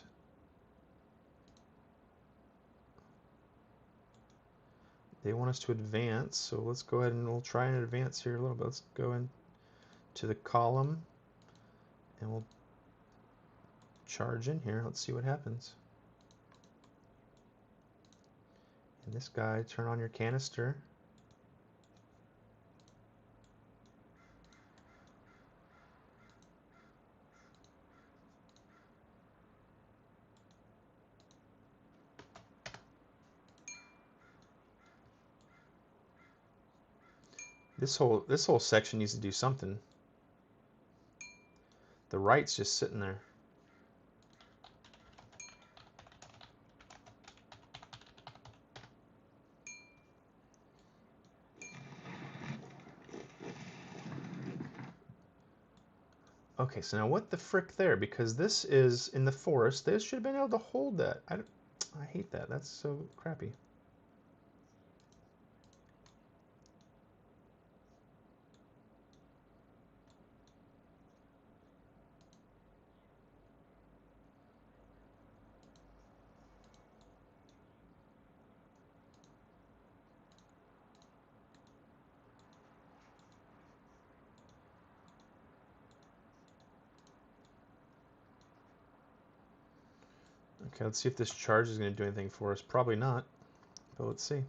they want us to advance, so let's go ahead and we'll try and advance here a little bit. Let's go into the column, and we'll charge in here. Let's see what happens. And this guy, turn on your canister. This whole section needs to do something. The right's just sitting there. Okay, so now what the frick there? Because this is in the forest. They should have been able to hold that. I hate that. That's so crappy. Okay, let's see if this charge is going to do anything for us. Probably not, but let's see.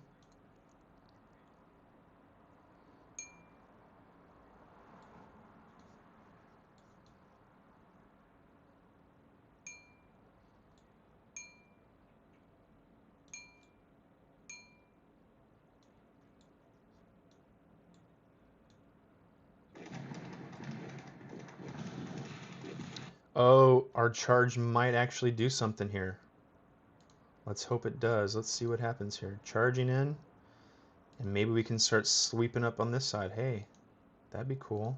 Oh, our charge might actually do something here. Let's hope it does. Let's see what happens here. Charging in, and maybe we can start sweeping up on this side. Hey, that'd be cool.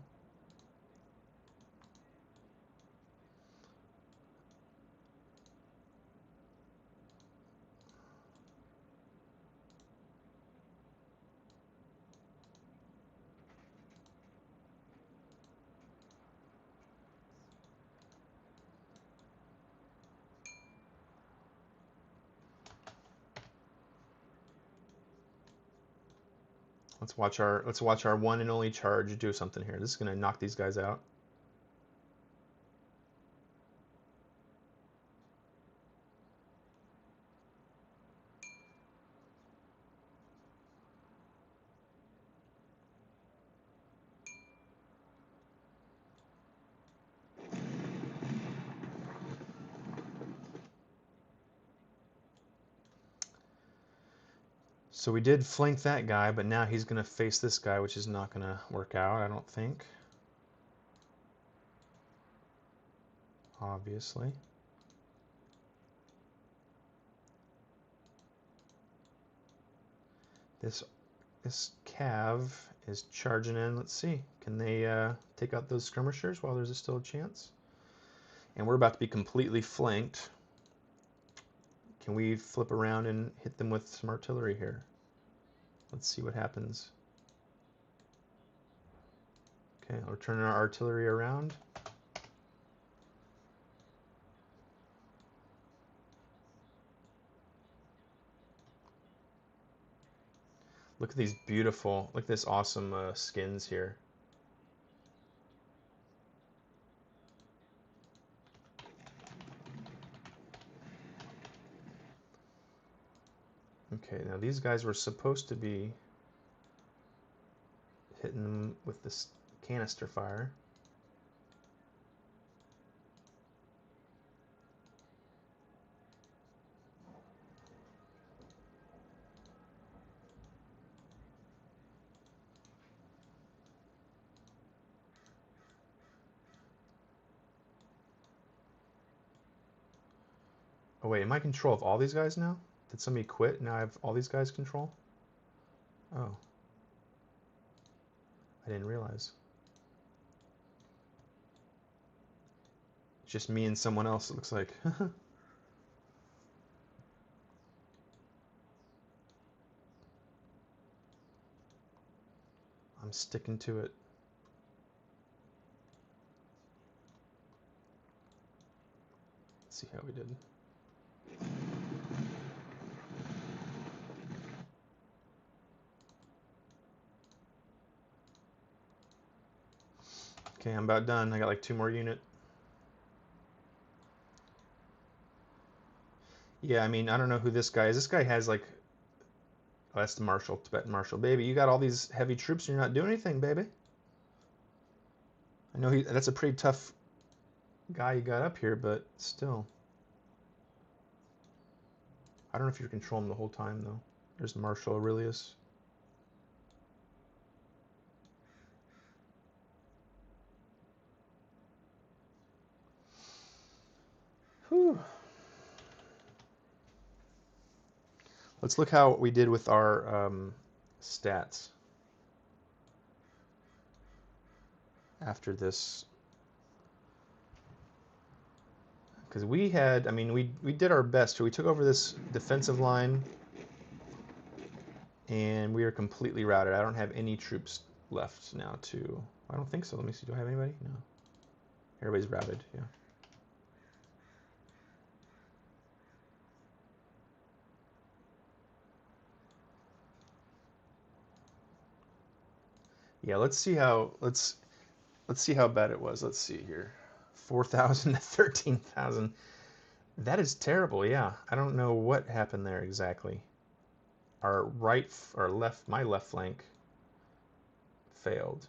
Let's watch our one and only charge do something here. This is gonna knock these guys out. So we did flank that guy, but now he's gonna face this guy, which is not gonna work out, I don't think. Obviously. This cav is charging in. Let's see. Can they take out those skirmishers while there's still a chance? And we're about to be completely flanked. Can we flip around and hit them with some artillery here? Let's see what happens. Okay, we're turning our artillery around. Look at these beautiful, look at this awesome skins here. Okay, now these guys were supposed to be hitting them with this canister fire. Oh wait, am I in control of all these guys now? Did somebody quit? Now I have all these guys control? Oh. I didn't realize. It's just me and someone else, it looks like. I'm sticking to it. Let's see how we did. Okay, I'm about done. I got like 2 more units. Yeah, I mean, I don't know who this guy is. This guy has like, oh, that's the Marshal, Tibetan Marshal. Baby, you got all these heavy troops and you're not doing anything, baby. I know that's a pretty tough guy you got up here, but still. I don't know if you're controlling him the whole time, though. There's Marshal Aurelius. Whew. Let's look how we did with our stats after this. Because we had, I mean, we did our best. We took over this defensive line, and we are completely routed. I don't have any troops left now to... I don't think so. Let me see. Do I have anybody? No. Everybody's routed, yeah. Yeah, let's see how bad it was. Let's see here. 4,000 to 13,000. That is terrible, yeah. I don't know what happened there exactly. Our right, or left, my left flank failed.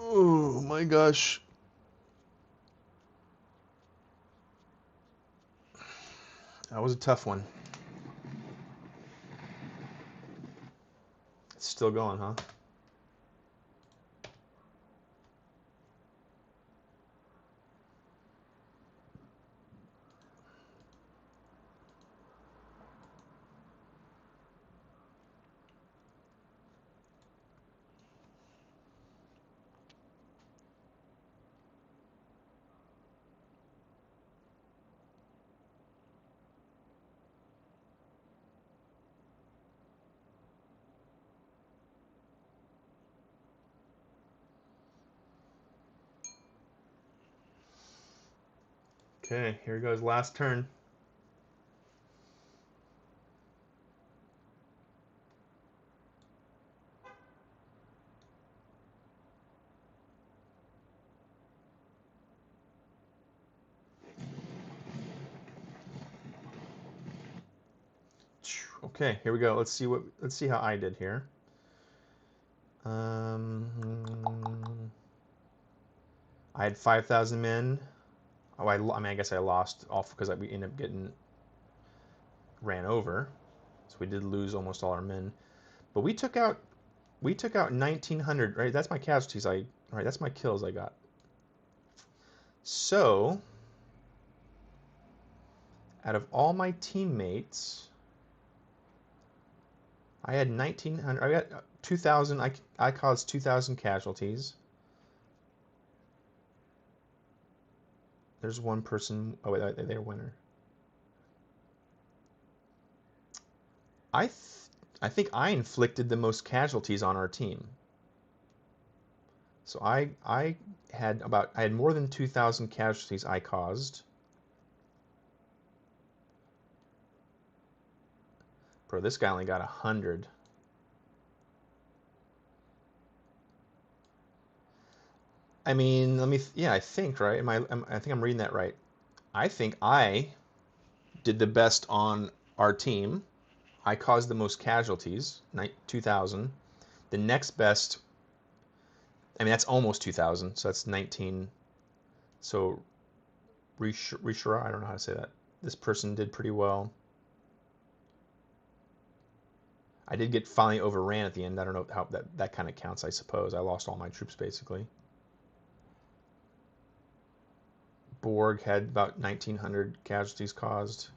Oh my gosh. That was a tough one. It's still going, huh? Okay, here goes last turn. Okay, here we go. Let's see how I did here. I had 5,000 men. Oh, I mean, I guess I lost off because we ended up getting ran over. So we did lose almost all our men. But we took out 1,900, right? That's my casualties. Right, that's my kills I got. So, out of all my teammates, I had 1,900. I got 2,000. I caused 2,000 casualties. There's one person. Oh wait, they're winner. I think I inflicted the most casualties on our team. So I had more than 2,000 casualties I caused. Bro, this guy only got 100. I mean, yeah, I think, right? I think I'm reading that right. I think I did the best on our team. I caused the most casualties, 2,000. The next best, I mean, that's almost 2,000, so that's 19. So, Rishra, I don't know how to say that. this person did pretty well. I did get finally overran at the end. I don't know how that kind of counts, I suppose. I lost all my troops, basically. Borg had about 1,900 casualties caused.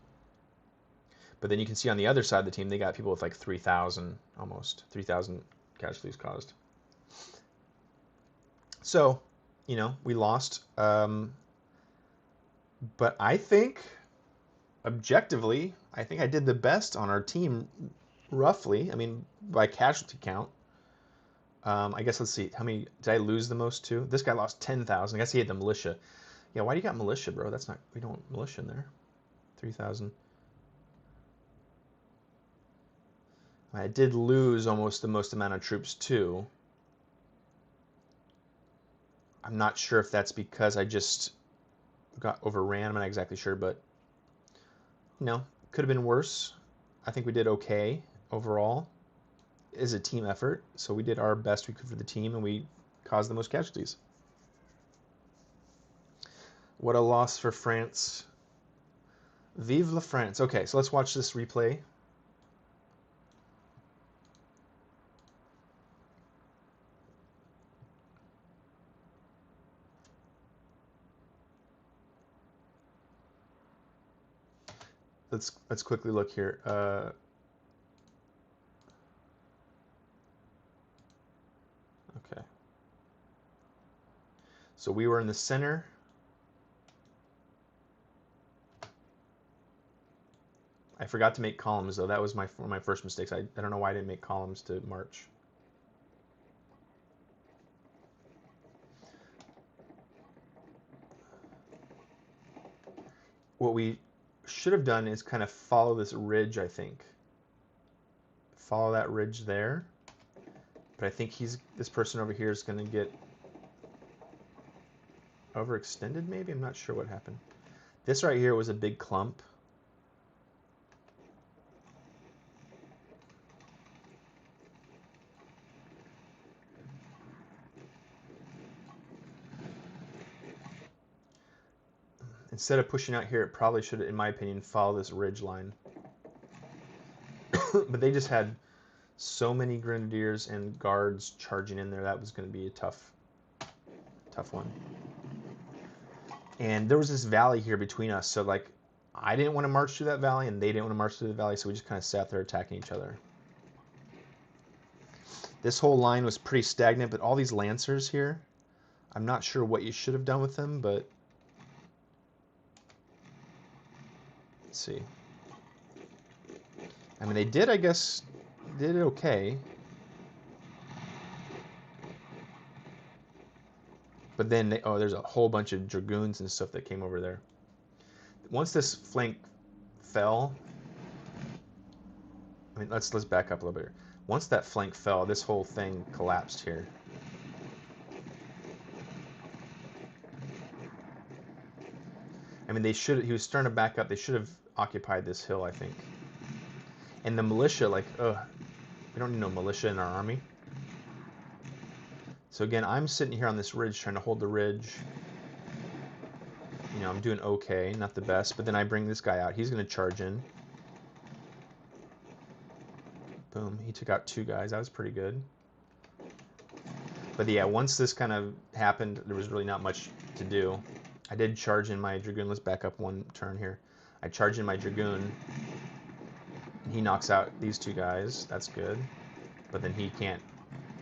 But then you can see on the other side of the team, they got people with like 3,000, almost 3,000 casualties caused. So, you know, we lost. But I think, objectively, I think I did the best on our team, roughly. I mean, by casualty count. I guess let's see. How many did I lose the most to? This guy lost 10,000. I guess he had the militia. Yeah, why do you got militia, bro? That's not. We don't want militia in there. 3,000. I did lose almost the most amount of troops too. I'm not sure if that's because I just got overran. I'm not exactly sure, but you know, could have been worse. I think we did okay overall. It is a team effort, so we did our best we could for the team, and we caused the most casualties. What a loss for France. Vive la France. Okay, so let's watch this replay. Let's quickly look here. Okay. So we were in the center. I forgot to make columns, though. That was one of my first mistakes. I don't know why I didn't make columns to march. What we should have done is kind of follow this ridge, I think. Follow that ridge there. But I think this person over here is going to get overextended, maybe? I'm not sure what happened. This right here was a big clump. Instead of pushing out here, it probably should, in my opinion, follow this ridge line. But they just had so many grenadiers and guards charging in there. That was going to be a tough one. And there was this valley here between us, so like I didn't want to march through that valley, and they didn't want to march through the valley, so we just kind of sat there attacking each other. This whole line was pretty stagnant, but all these lancers here, I'm not sure what you should have done with them, but let's see. I mean, they did, I guess, did okay. But then, there's a whole bunch of dragoons and stuff that came over there. Once this flank fell, I mean, let's back up a little bit here. Once that flank fell, this whole thing collapsed here. I mean, he was starting to back up. They should have occupied this hill, I think. And the militia, like, we don't need no militia in our army. So again, I'm sitting here on this ridge trying to hold the ridge. You know, I'm doing okay, not the best, but then I bring this guy out. He's going to charge in. Boom, he took out 2 guys. That was pretty good. But yeah, once this kind of happened, there was really not much to do. I did charge in my Dragoon. Let's back up one turn here. I charge in my Dragoon. He knocks out these 2 guys. That's good. But then he can't,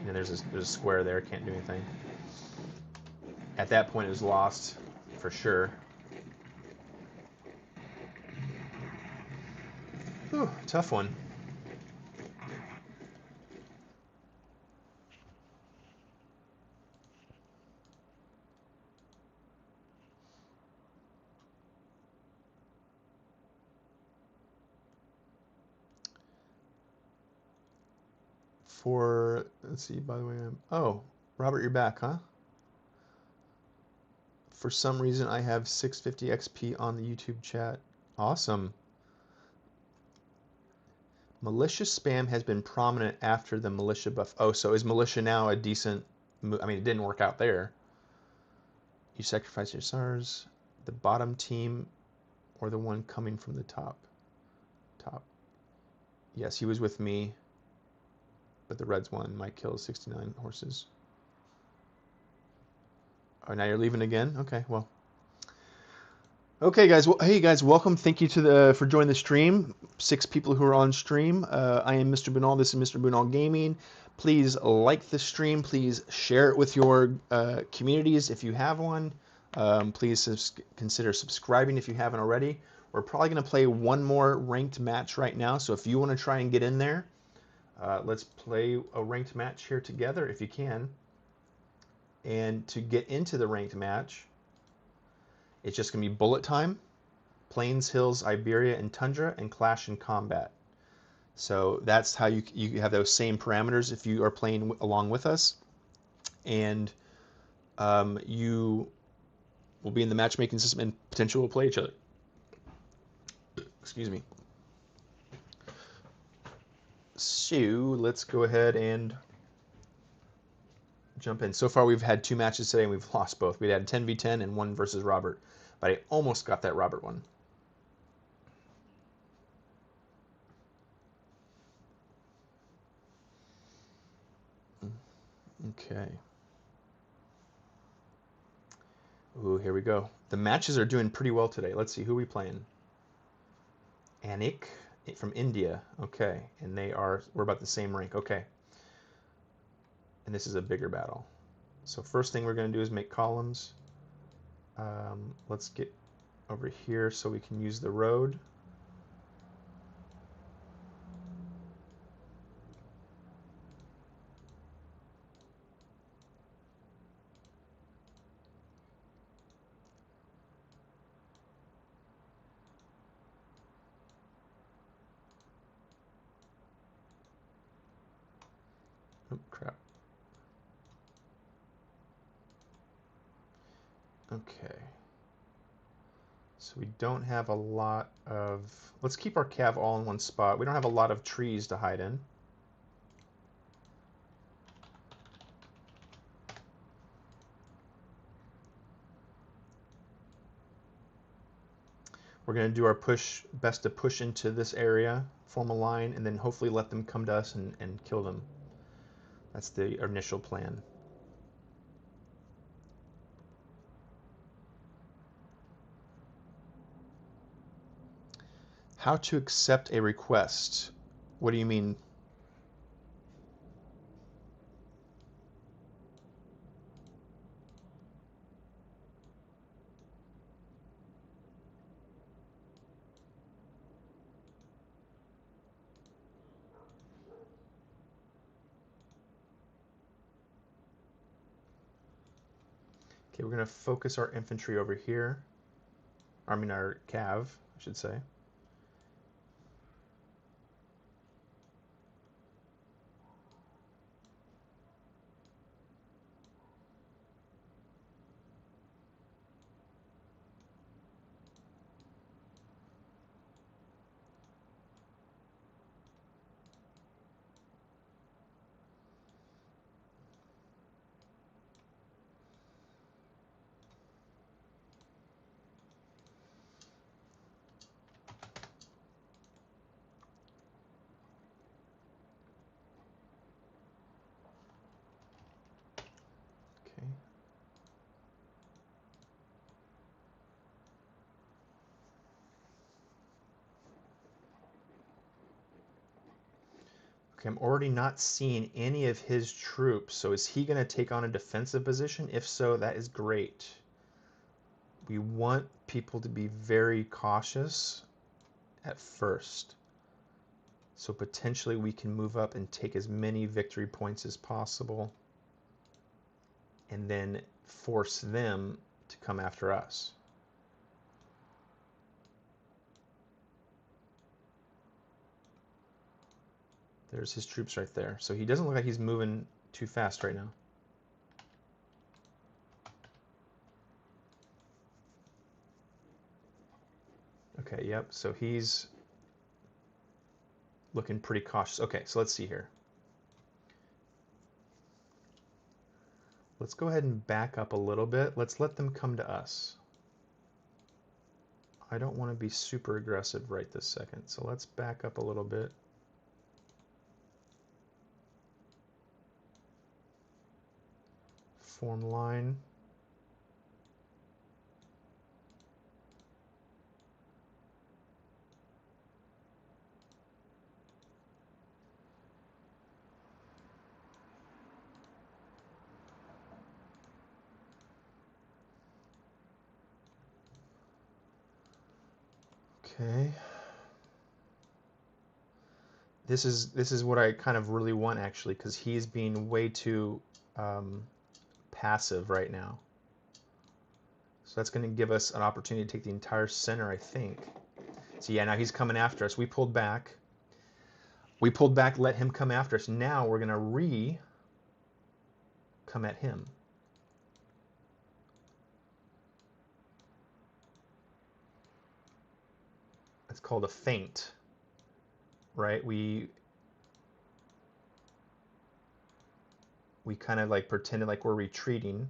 you know, there's a square there, can't do anything. At that point, it was lost for sure. Whew, tough one. Let's see, by the way, Robert, you're back, huh? For some reason, I have 650 XP on the YouTube chat. Awesome. Militia spam has been prominent after the militia buff. Oh, so is militia now a decent... I mean, it didn't work out there. You sacrifice your SARS. The bottom team or the one coming from the top? Top. Yes, he was with me, but the Reds won. Mike kills 69 horses. Oh, now you're leaving again? Okay, well. Okay, guys. Well, hey, guys. Welcome. Thank you for joining the stream. 6 people who are on stream. I am Mr. Bunal. This is Mr. Bunal Gaming. Please like the stream. Please share it with your communities if you have one. Please consider subscribing if you haven't already. We're probably going to play one more ranked match right now. So if you want to try and get in there, let's play a ranked match here together if you can. And to get into the ranked match, it's just going to be bullet time, plains, hills, Iberia, and tundra, and clash and combat. So that's how you have those same parameters if you are playing along with us. And you will be in the matchmaking system and potentially will play each other. Excuse me. So let's go ahead and jump in. So far we've had 2 matches today and we've lost both. We had 10v10 and 1 versus Robert. But I almost got that Robert one. Okay. Ooh, here we go. The matches are doing pretty well today. Let's see, who are we playing? Anik from India. Okay. And we're about the same rank. Okay. And this is a bigger battle. So first thing we're going to do is make columns. Let's get over here so we can use the road. Oh, crap. Okay. So we don't have a lot of... Let's keep our cav all in one spot. We don't have a lot of trees to hide in. We're going to do our best to push into this area, form a line, and then hopefully let them come to us and kill them. That's the initial plan. How to accept a request? What do you mean? Okay, we're going to focus our infantry over here. I mean our cav, I should say. Okay. Okay, I'm already not seeing any of his troops, so is he going to take on a defensive position? If so, that is great. We want people to be very cautious at first. So potentially we can move up and take as many victory points as possible and then force them to come after us. There's his troops right there. So he doesn't look like he's moving too fast right now. Okay, yep, so he's looking pretty cautious. Okay, so let's see here. Let's go ahead and back up a little bit. Let's let them come to us. I don't want to be super aggressive right this second. So let's back up a little bit. Form line. Okay. This is what I kind of really want actually, because he's being way too passive right now. So that's going to give us an opportunity to take the entire center, I think. So yeah, now he's coming after us. We pulled back. We pulled back, let him come after us. Now we're going to come at him. It's called a feint, right? We kind of like pretended like we're retreating,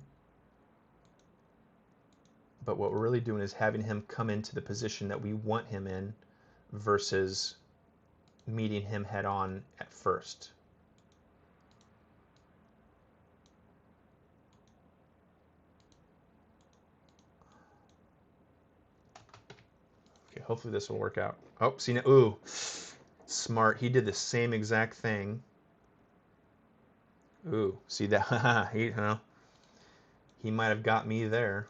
but what we're really doing is having him come into the position that we want him in versus meeting him head on at first. Okay, hopefully this will work out. Oh, see now, ooh, smart. He did the same exact thing. Ooh, see that? He might have got me there.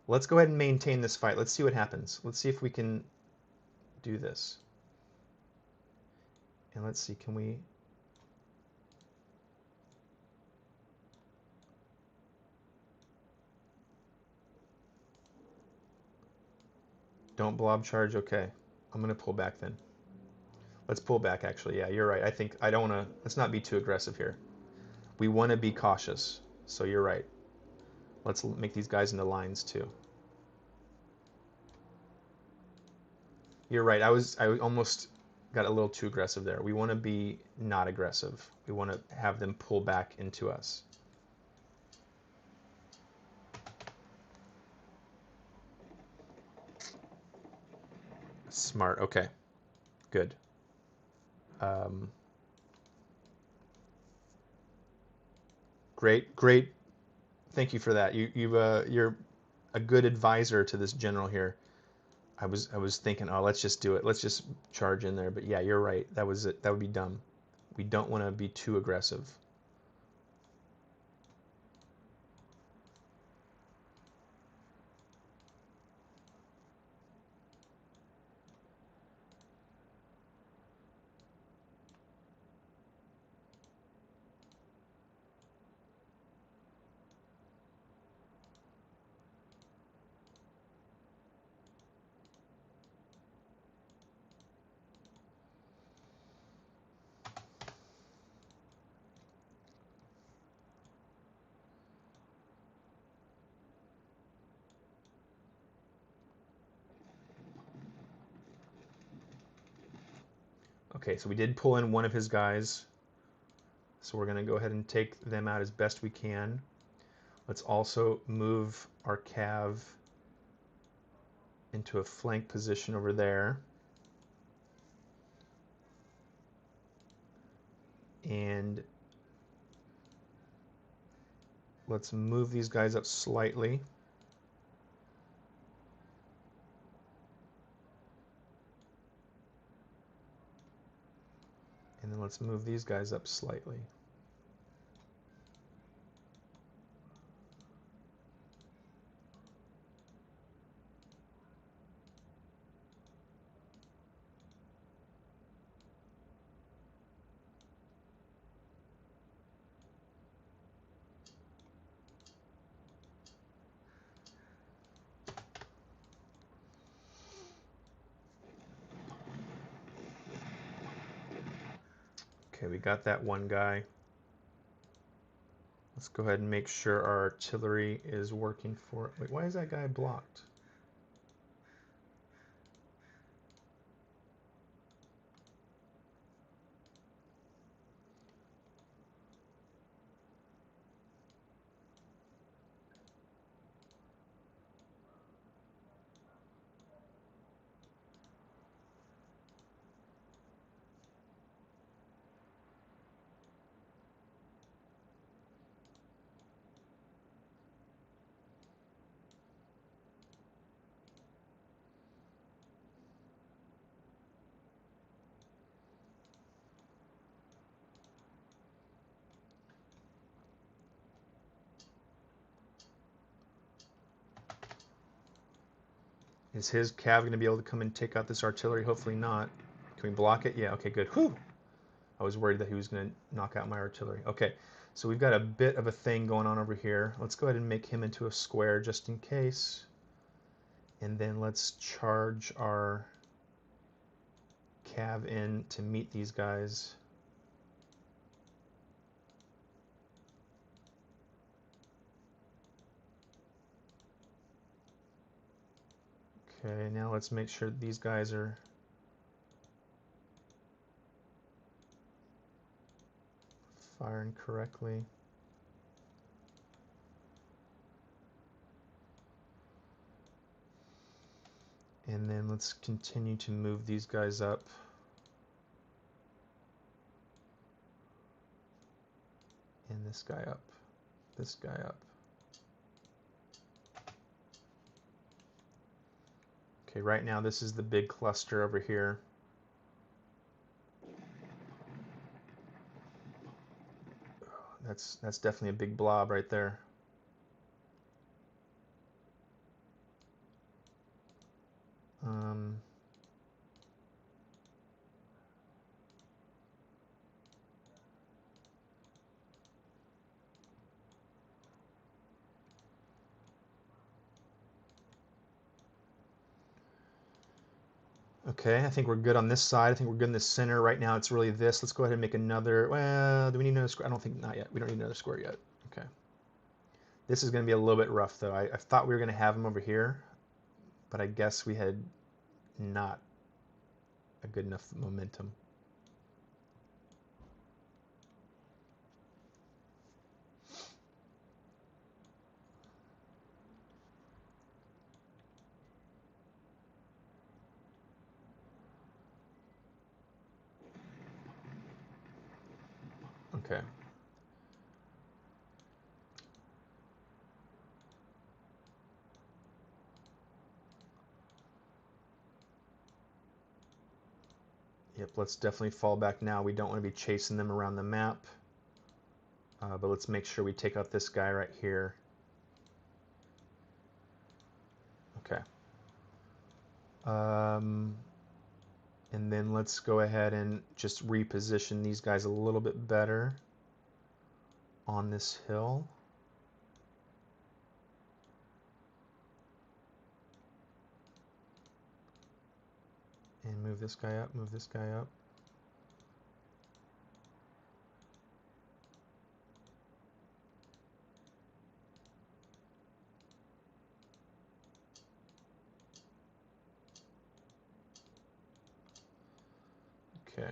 Let's go ahead and maintain this fight. Let's see what happens. Let's see if we can do this. And let's see, can we... Don't blob charge, okay. I'm gonna pull back then. Let's pull back actually, yeah, you're right. I think, I don't wanna, let's not be too aggressive here. We wanna be cautious, so you're right. Let's make these guys into lines too. You're right, I almost got a little too aggressive there. We wanna be not aggressive. We wanna have them pull back into us. Smart, okay, good. Great. Thank you for that. You're a good advisor to this general here. I was thinking, oh, let's just do it. Let's just charge in there. But yeah, you're right. That was it. That would be dumb. We don't want to be too aggressive. Okay, so we did pull in one of his guys. So we're going to go ahead and take them out as best we can. Let's also move our cav into a flank position over there. And let's move these guys up slightly. And then let's move these guys up slightly. Okay, we got that one guy. Let's go ahead and make sure our artillery is working for it. Wait, why is that guy blocked? Is his cav going to be able to come and take out this artillery? Hopefully not. Can we block it? Yeah, okay, good. Whew! I was worried that he was going to knock out my artillery. Okay, so we've got a bit of a thing going on over here. Let's go ahead and make him into a square just in case. And then let's charge our cav in to meet these guys. Okay, now let's make sure these guys are firing correctly. And then let's continue to move these guys up. And this guy up. This guy up. Okay, right now this is the big cluster over here. That's definitely a big blob right there. Okay, I think we're good on this side. I think we're good in the center. Right now it's really this. Let's go ahead and make another. Well, do we need another square? I don't think, not yet. We don't need another square yet. Okay. This is going to be a little bit rough though. I thought we were going to have him over here, but I guess we had not a good enough momentum. Okay. Yep, let's definitely fall back now. We don't want to be chasing them around the map. But let's make sure we take out this guy right here. Okay. And then let's go ahead and just reposition these guys a little bit better on this hill. And move this guy up, move this guy up. Okay.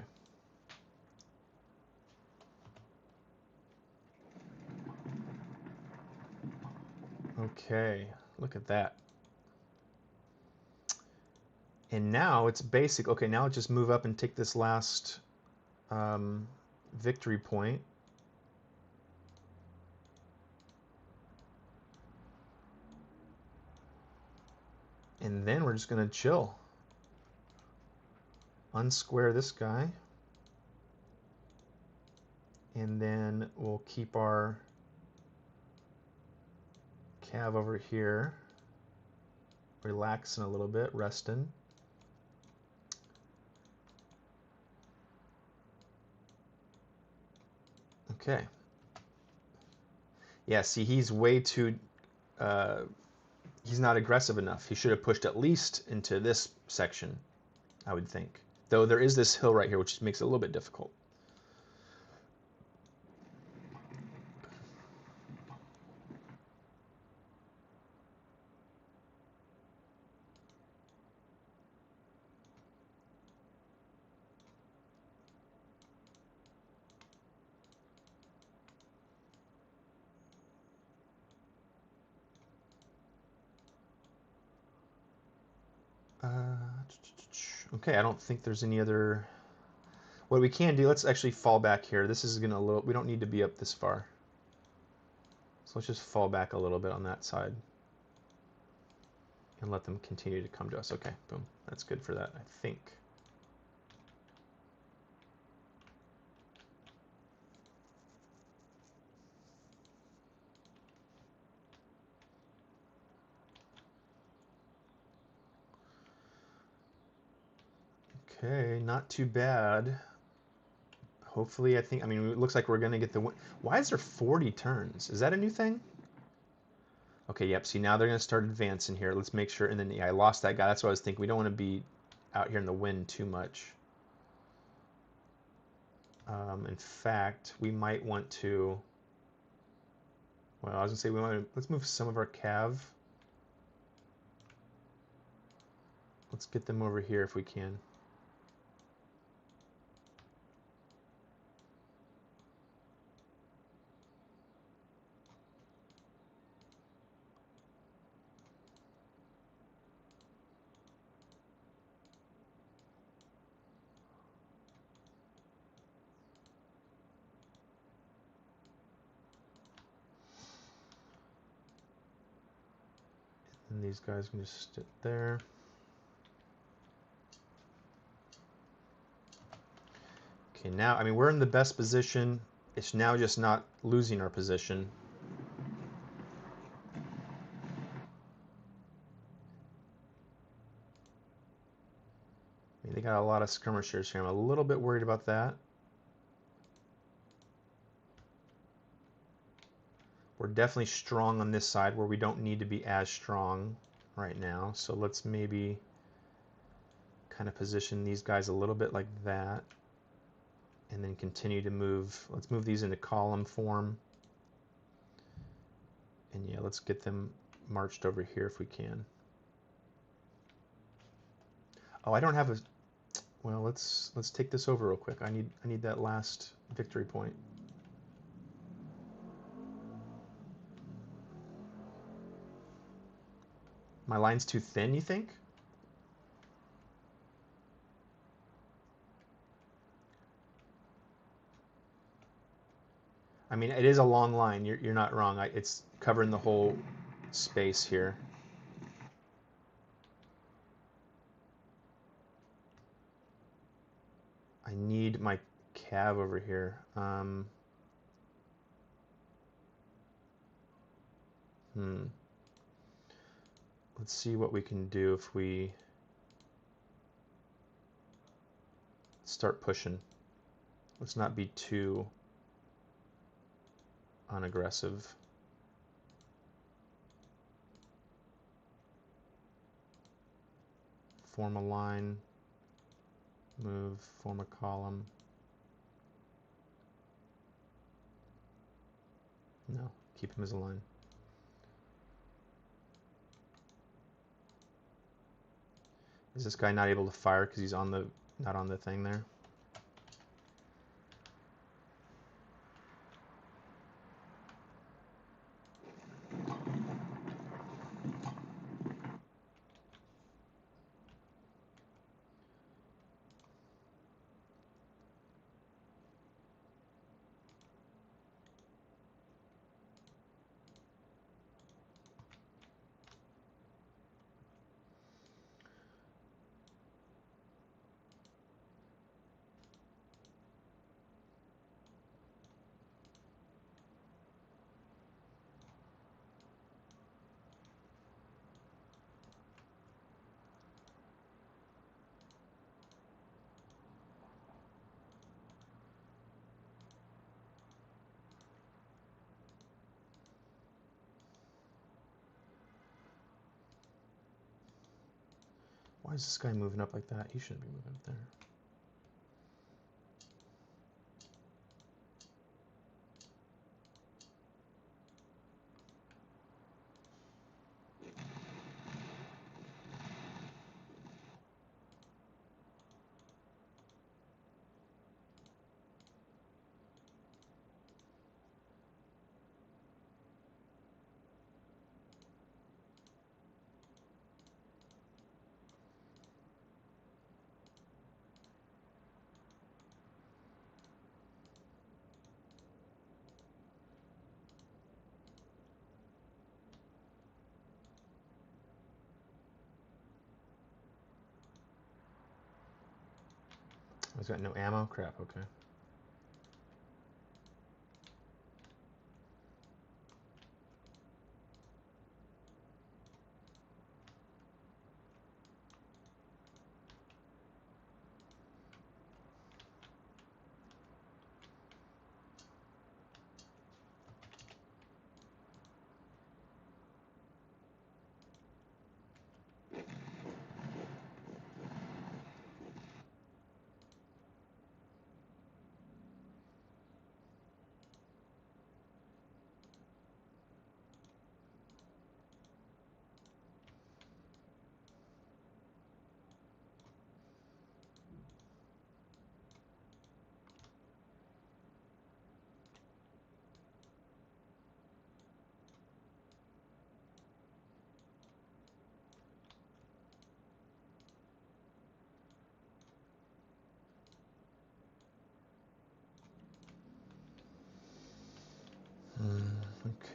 Okay, look at that. And now it's basic. Okay, now just move up and take this last victory point. And then we're just going to chill. Unsquare this guy. And then we'll keep our cav over here, relaxing a little bit, resting. Okay. Yeah, see, he's way too, he's not aggressive enough. He should have pushed at least into this section, I would think. Though there is this hill right here, which makes it a little bit difficult. Okay, I don't think there's any other... What we can do, let's actually fall back here. This is going to little... We don't need to be up this far. So let's just fall back a little bit on that side. And let them continue to come to us. Okay, boom. That's good for that, I think. Okay, not too bad. Hopefully, I mean, it looks like we're going to get the win. Why is there 40 turns? Is that a new thing? Okay, yep. See, now they're going to start advancing here. Let's make sure. And then, yeah, I lost that guy. That's what I was thinking. We don't want to be out here in the wind too much. In fact, we might want to. Well, I was going to say let's move some of our cav. Let's get them over here if we can. And these guys can just sit there. Okay, now, I mean, we're in the best position. It's now just not losing our position. I mean, they got a lot of skirmishers here. I'm a little bit worried about that. We're definitely strong on this side where we don't need to be as strong right now. So let's maybe kind of position these guys a little bit like that. And then continue to move. Let's move these into column form. And yeah, let's get them marched over here if we can. Oh, I don't have a... Well, let's take this over real quick. I need that last victory point. My line's too thin, you think? I mean, it is a long line. You're not wrong. It's covering the whole space here. I need my cav over here. Let's see what we can do if we start pushing. Let's not be too unaggressive. Form a line, move, form a column. No, keep him as a line. Is this guy not able to fire because he's on the not on the thing there? Why is this guy moving up like that? He shouldn't be moving up there. He's got no ammo? Crap, okay.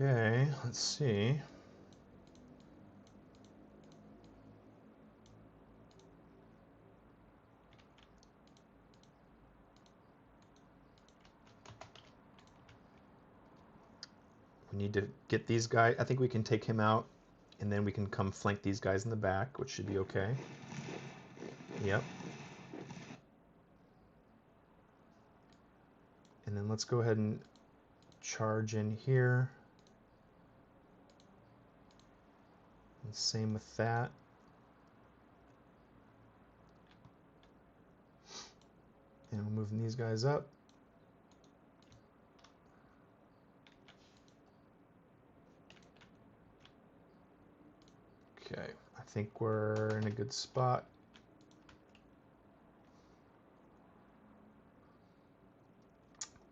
Okay, let's see. We need to get these guys. I think we can take him out, and then we can come flank these guys in the back, which should be okay. Yep. And then let's go ahead and charge in here. And same with that. And we're moving these guys up. Okay, I think we're in a good spot.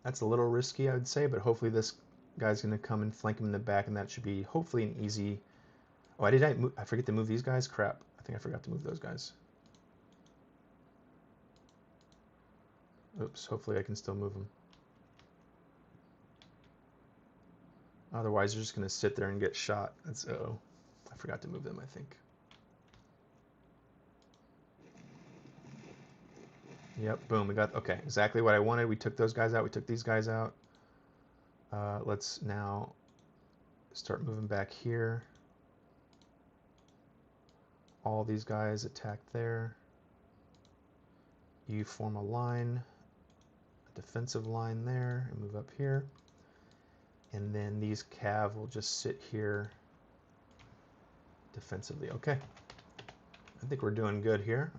That's a little risky, I would say, but hopefully this guy's going to come and flank him in the back, and that should be hopefully an easy... Oh, I forget to move these guys? Crap. I think I forgot to move those guys. Oops, hopefully I can still move them. Otherwise, they're just going to sit there and get shot. That's... Uh-oh. I forgot to move them, I think. Yep, boom, we got... Okay, exactly what I wanted. We took those guys out. We took these guys out. Let's now start moving back here. All these guys attack there. You form a line, a defensive line there, and move up here. And then these cav will just sit here defensively. Okay. I think we're doing good here.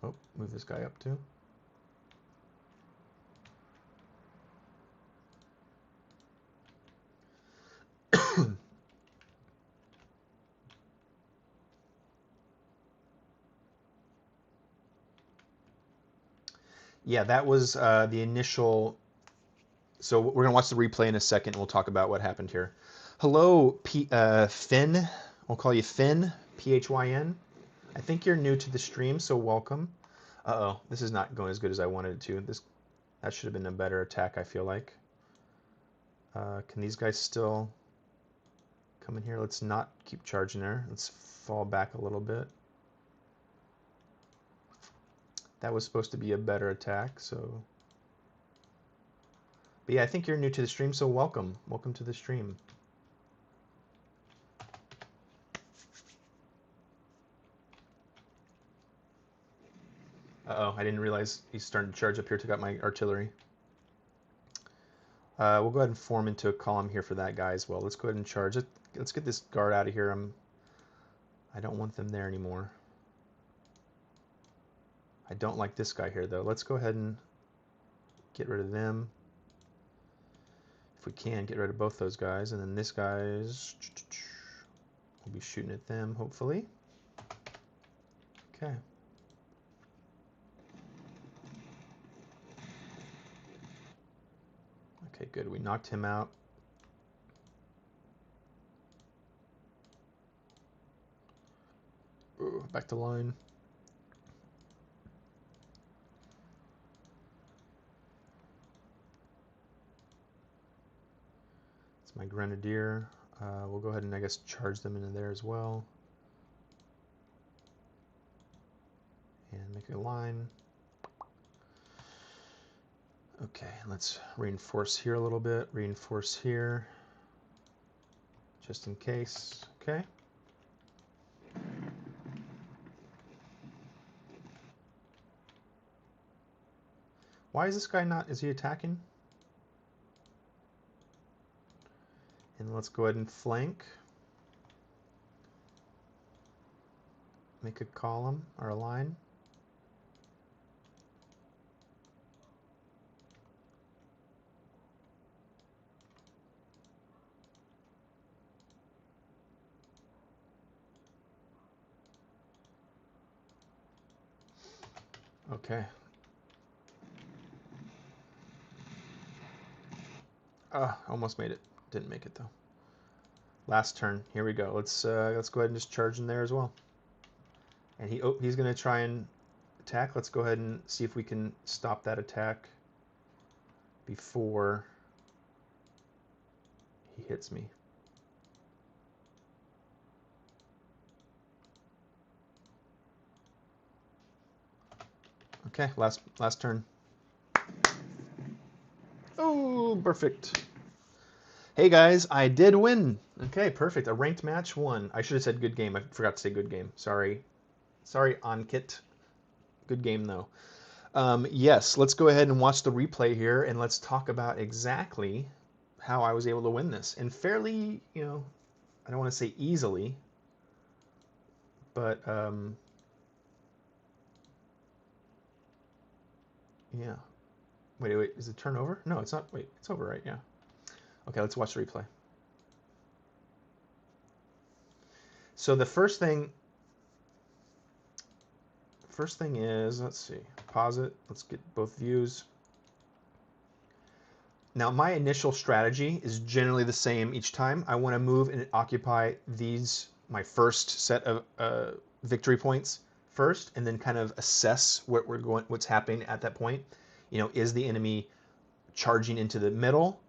Oh, move this guy up too. Yeah, that was the initial. So we're going to watch the replay in a second, and we'll talk about what happened here. Hello, Finn. We'll call you Finn, P-H-Y-N. I think you're new to the stream, so welcome. Uh-oh, this is not going as good as I wanted it to. That should have been a better attack, I feel like. Can these guys still come in here? Let's not keep charging there. Let's fall back a little bit. That was supposed to be a better attack, so... But yeah, I think you're new to the stream, so welcome. Welcome to the stream. Uh-oh, I didn't realize he's starting to charge up here. Took out my artillery. We'll go ahead and form into a column here for that guy as well. Let's go ahead and charge it. Let's get this guard out of here. I don't want them there anymore. I don't like this guy here, though. Let's go ahead and get rid of them. If we can, get rid of both those guys. And then this guy's... We'll be shooting at them, hopefully. Okay. Okay, good. We knocked him out. Ooh, back to line. It's my grenadier. We'll go ahead and, I guess, charge them into there as well. And make a line. Okay, let's reinforce here a little bit. Reinforce here. Just in case. Okay. Why is this guy not... Is he attacking? And let's go ahead and flank. Make a column or a line. Okay. Almost made it. Didn't make it though. Last turn. Here we go. Let's go ahead and just charge in there as well. And he's going to try and attack. Let's go ahead and see if we can stop that attack. before he hits me. Okay, last turn. Oh, perfect. Hey guys, I did win. Okay, perfect. A ranked match won. I should have said good game. I forgot to say good game. Sorry. Sorry, Ankit. Good game though. Yes, let's go ahead and watch the replay here and let's talk about exactly how I was able to win this. And fairly, I don't want to say easily, but yeah. Wait, is it turn over? No, it's not. Wait, it's over, right? Yeah. Okay, let's watch the replay. So the first thing is, let's see, pause it. Let's get both views. Now, my initial strategy is generally the same each time. I want to move and occupy these, my first set of victory points first, and then kind of assess what's happening at that point. Is the enemy charging into the middle?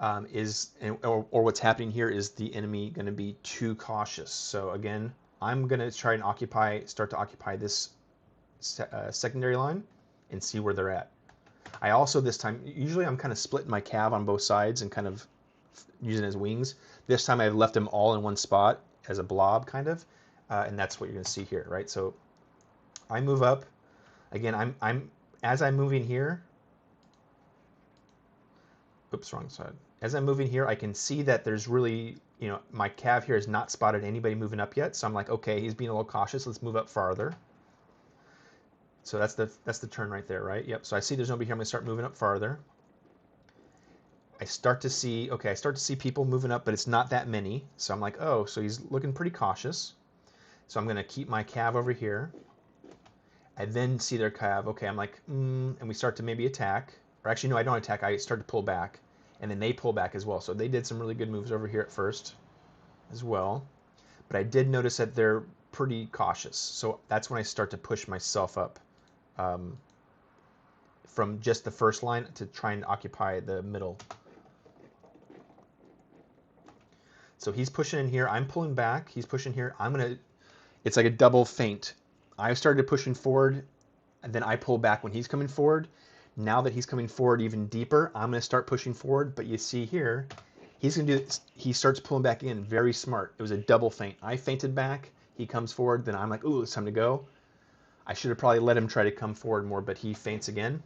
Or what's happening here, is the enemy going to be too cautious? So again, I'm going to try and start to occupy this secondary line and see where they're at. I also, this time, usually I'm kind of splitting my cav on both sides and kind of using it as wings. This time I've left them all in one spot as a blob, kind of, and that's what you're going to see here, right? So I move up. Again, as I'm moving here, oops, wrong side. As I'm moving here, I can see that there's really, my cav here has not spotted anybody moving up yet. So I'm like, okay, he's being a little cautious. Let's move up farther. So that's the turn right there, right? Yep. So I see there's nobody here. I'm going to start moving up farther. I start to see people moving up, but it's not that many. So I'm like, oh, so he's looking pretty cautious. So I'm going to keep my cav over here. I then see their cav. Okay, I'm like, and we start to maybe attack. Or actually, no, I don't attack. I start to pull back. And then they pull back as well. So they did some really good moves over here at first as well. But I did notice that they're pretty cautious. So that's when I start to push myself up. From just the first line to try and occupy the middle. So he's pushing in here. I'm pulling back. He's pushing here. It's like a double feint. I started pushing forward, and then I pull back when he's coming forward. Now that he's coming forward even deeper, I'm going to start pushing forward. But you see here, he's going to do this. He starts pulling back in. Very smart. It was a double feint. I feinted back. He comes forward. Then I'm like, ooh, it's time to go. I should have probably let him try to come forward more, but he feints again.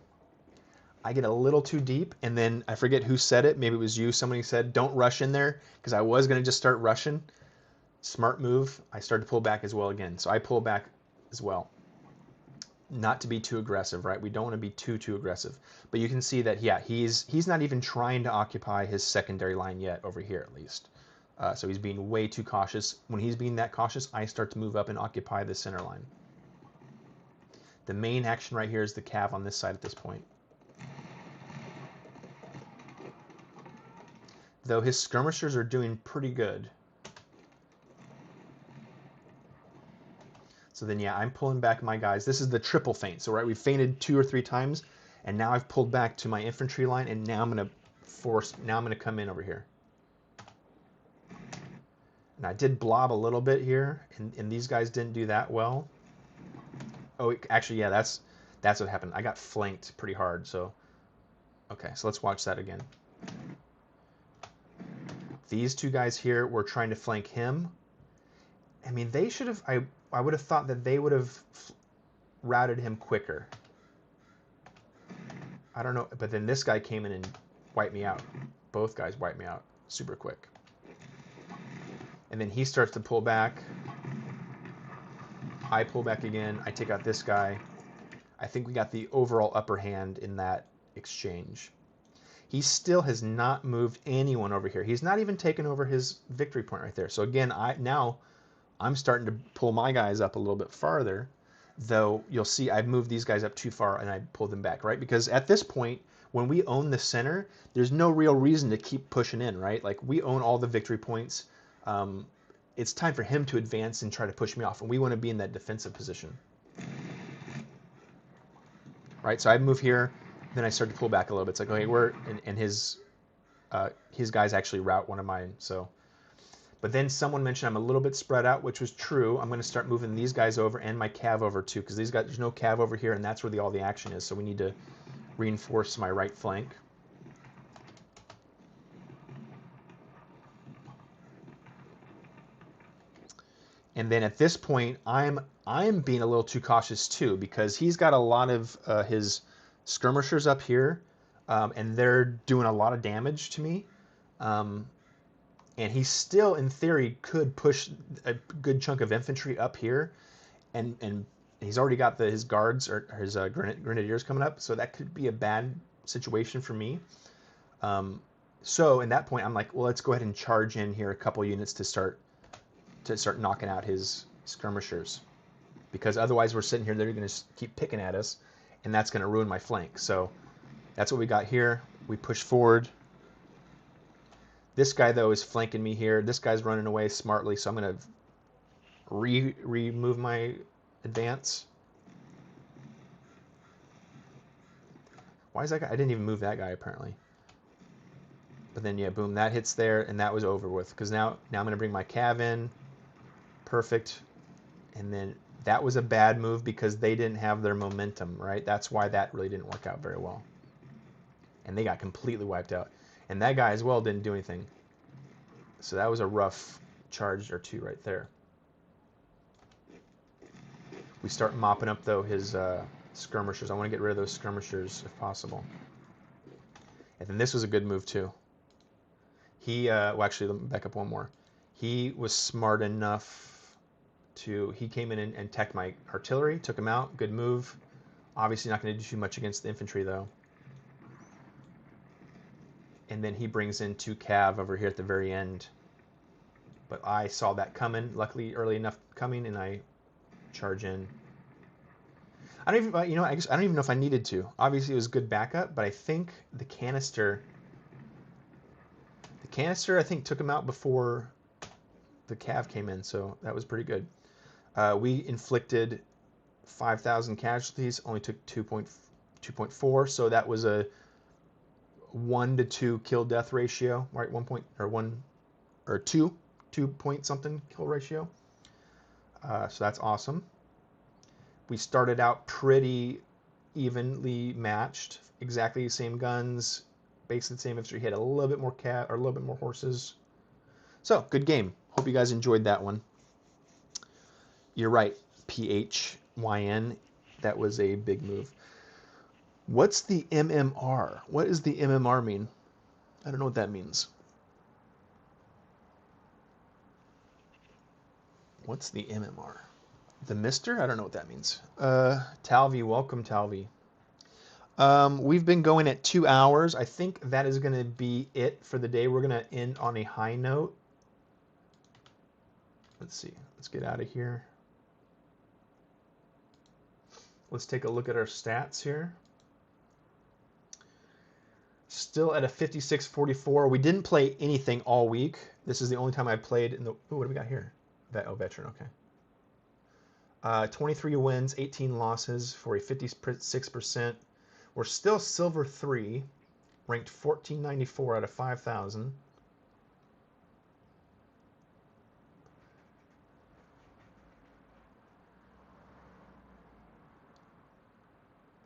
I get a little too deep, and then I forget who said it. Maybe it was you. Somebody said, don't rush in there, because I was going to just start rushing. Smart move. I started to pull back as well again. So I pull back as well. Not to be too aggressive, right? We don't want to be too aggressive. But you can see that, yeah, he's not even trying to occupy his secondary line yet over here, at least. So he's being way too cautious. When he's being that cautious, I start to move up and occupy the center line. The main action right here is the cav on this side at this point. Though his skirmishers are doing pretty good. So then, yeah, I'm pulling back my guys. This is the triple feint. So, right, we feinted 2 or 3 times, and now I've pulled back to my infantry line, and now I'm going to come in over here. And I did blob a little bit here, and these guys didn't do that well. Oh, actually, yeah, that's what happened. I got flanked pretty hard, so. Okay, so let's watch that again. These 2 guys here were trying to flank him. I mean, they should have, I would have thought that they would have routed him quicker. I don't know, but then this guy came in and wiped me out. Both guys wiped me out super quick. And then he starts to pull back. I pull back again. I take out this guy. I think we got the overall upper hand in that exchange. He still has not moved anyone over here. He's not even taken over his victory point right there. So again, now I'm starting to pull my guys up a little bit farther, though you'll see I've moved these guys up too far and I pulled them back, right? Because at this point, when we own the center, there's no real reason to keep pushing in, right? Like, we own all the victory points. It's time for him to advance and try to push me off, and we want to be in that defensive position. Right, so I move here. Then I started to pull back a little bit. It's like, okay, and his guys actually route one of mine. So, but then someone mentioned I'm a little bit spread out, which was true. I'm going to start moving these guys over and my cav over too, because these guys, there's no cav over here, and that's where all the action is. So we need to reinforce my right flank. And then at this point, I'm being a little too cautious too, because he's got a lot of his skirmishers up here, and they're doing a lot of damage to me. And he still, in theory, could push a good chunk of infantry up here, and he's already got his guards or his grenadiers coming up, so that could be a bad situation for me. So in that point, I'm like, well, let's go ahead and charge in here a couple units to start knocking out his skirmishers, because otherwise we're sitting here, they're going to keep picking at us, and that's going to ruin my flank. So that's what we got here. We push forward. This guy, though, is flanking me here. This guy's running away smartly, so I'm going to remove my advance. Why is that guy? I didn't even move that guy, apparently. But then, yeah, boom, that hits there, and that was over with, because now I'm going to bring my cav in. Perfect. And then that was a bad move because they didn't have their momentum, right? That's why that really didn't work out very well. And they got completely wiped out. And that guy as well didn't do anything. So that was a rough charge or two right there. We start mopping up, though, his skirmishers. I want to get rid of those skirmishers if possible. And then this was a good move, too. Well, actually, let me back up one more. He was smart enough he came in and teched my artillery, took him out. Good move. Obviously not going to do too much against the infantry, though. And then he brings in 2 cav over here at the very end. But I saw that coming, luckily early enough coming, and I charge in. I don't even, I don't even know if I needed to. Obviously, it was good backup, but I think the canister, I think, took him out before the cav came in, so that was pretty good. We inflicted 5,000 casualties, only took 2.4, so that was a 1 to 2 kill death ratio, right? 2 point something kill ratio. So that's awesome. We started out pretty evenly matched, exactly the same guns, basically the same infantry. He had a little bit more a little bit more horses. So good game. Hope you guys enjoyed that one. You're right, PHYN. That was a big move. What's the MMR? What does the MMR mean? I don't know what that means. What's the MMR? The Mister? I don't know what that means. Talvi, welcome, Talvi. We've been going at 2 hours. I think that is going to be it for the day. We're going to end on a high note. Let's see. Let's get out of here. Let's take a look at our stats here. Still at a 56-44. We didn't play anything all week. This is the only time I played in the... Ooh, what do we got here? Veteran, okay. 23 wins, 18 losses for a 56%. We're still Silver 3, ranked 1494 out of 5,000.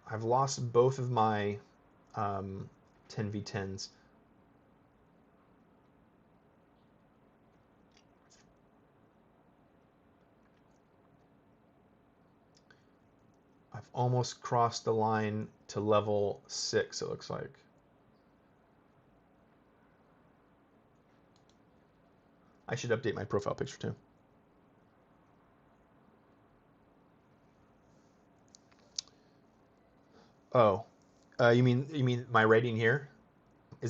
I've lost both of my 10v10s. I've almost crossed the line to level 6, it looks like. I should update my profile picture too. Oh, you mean my rating here?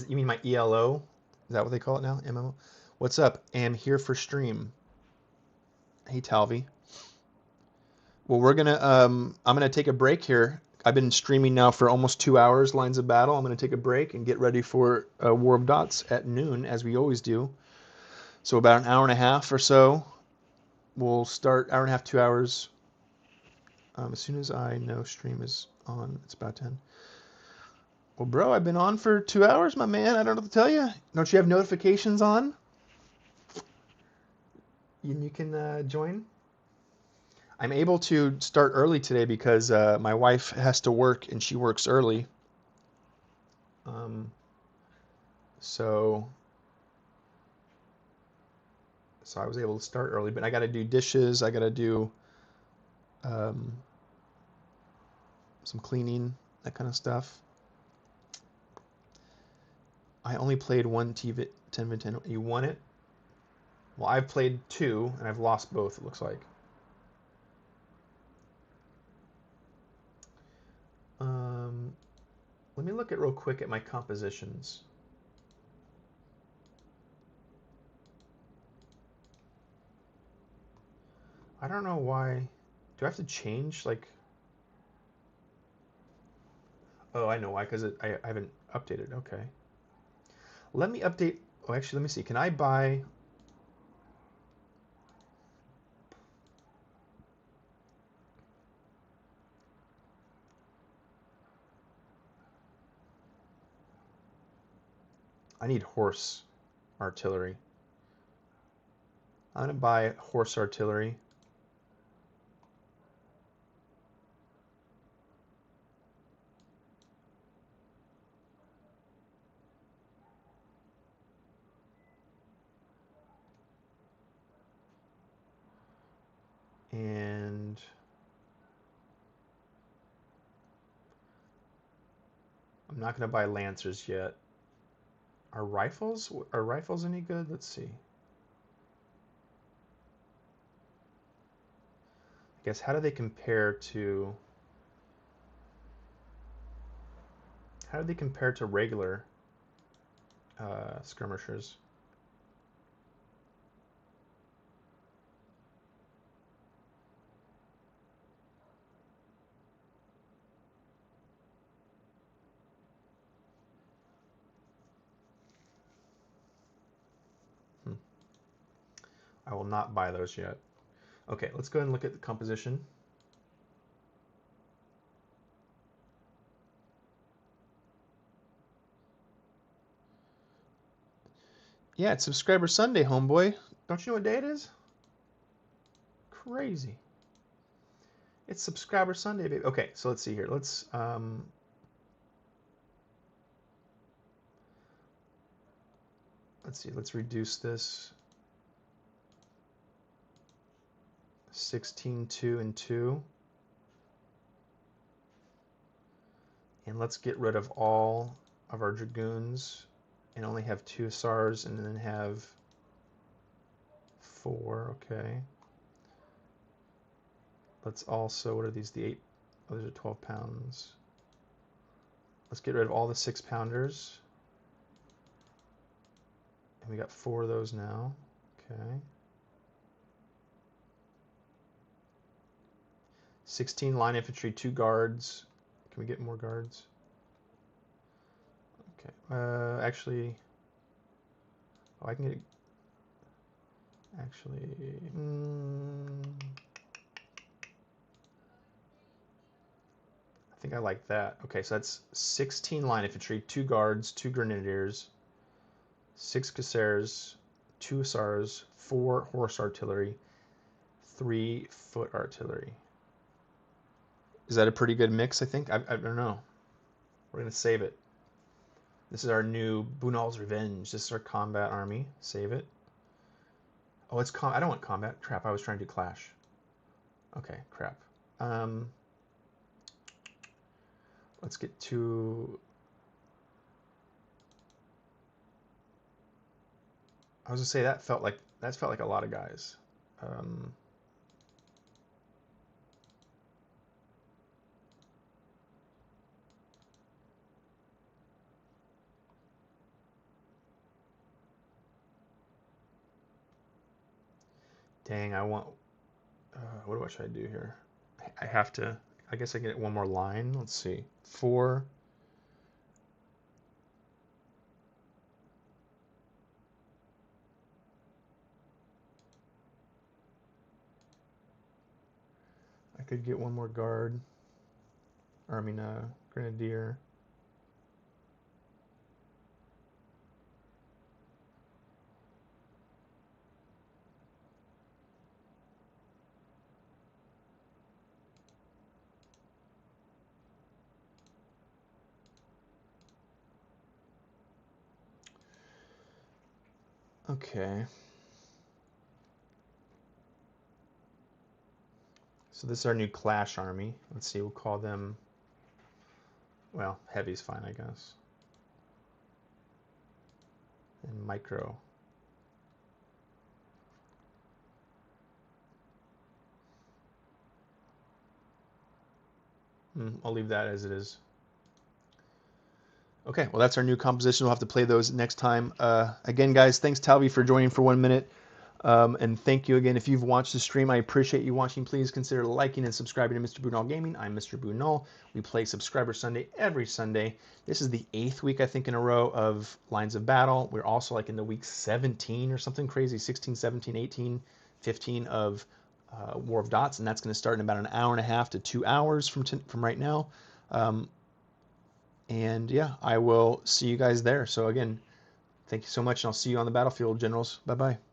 You mean my ELO? Is that what they call it now? MMO? What's up? Am here for stream. Hey, Talvi. Well, I'm gonna take a break here. I've been streaming now for almost 2 hours, Lines of Battle. I'm gonna take a break and get ready for War of Dots at noon, as we always do. So about an hour and a half or so. We'll start hour and a half, 2 hours. As soon as I know stream is on, it's about 10. Well, bro, I've been on for 2 hours, my man. I don't know what to tell you. Don't you have notifications on? And you can join. I'm able to start early today because my wife has to work and she works early. Um, so so I was able to start early, but I got to do dishes. I got to do um, some cleaning, that kind of stuff. I only played one 10v10. You won it? Well, I've played two, and I've lost both, it looks like. Um, Let me look at real quick at my compositions. I don't know why. Do I have to change, like... Oh, I know why, because I haven't updated. Okay. Let me update... Oh, actually, let me see. Can I buy... I need horse artillery. I'm going to buy horse artillery. And... I'm not going to buy lancers yet. Are rifles any good? Let's see. I guess how do they compare to regular skirmishers? Hmm. I will not buy those yet. Okay, let's go ahead and look at the composition. Yeah, it's Subscriber Sunday, homeboy. Don't you know what day it is? Crazy. It's Subscriber Sunday, baby. Okay, so let's see here. Let's see. Let's reduce this. 16, 2, and 2. And let's get rid of all of our dragoons and only have 2 SARs and then have 4. Okay. Let's also, what are these? The 8, oh, those are 12 pounds. Let's get rid of all the 6-pounders. And we got 4 of those now. Okay. 16 line infantry, 2 guards. Can we get more guards? Okay. Actually, oh, I can get. Actually, I think I like that. Okay, so that's 16 line infantry, 2 guards, 2 grenadiers, 6 cuirassiers, 2 SARs, 4 horse artillery, 3 foot artillery. Is that a pretty good mix? I think. I don't know. We're gonna save it. This is our new Bunal's Revenge. This is our combat army. Save it. Oh, it's I don't want combat. Crap, I was trying to do clash. Okay, crap. Let's get to... I was gonna say that felt like a lot of guys. Dang, I want... what should I do here? I have to... I guess I get one more line. Let's see. 4. I could get one more guard. Or, I mean, grenadier. Okay. So this is our new Clash army. Let's see, we'll call them, well, heavy's fine, I guess. And micro. I'll leave that as it is. Okay, well, that's our new composition. We'll have to play those next time. Again, guys, thanks, Talvi, for joining for 1 minute. And thank you again. If you've watched the stream, I appreciate you watching. Please consider liking and subscribing to Mr. Bunal Gaming. I'm Mr. Bunal. We play Subscriber Sunday every Sunday. This is the 8th week, I think, in a row of Lines of Battle. We're also like in the week 17 or something crazy, 16, 17, 18, 15 of War of Dots, and that's going to start in about an hour and a half to 2 hours from right now. And yeah, I will see you guys there. So again, thank you so much, and I'll see you on the battlefield, generals. Bye-bye.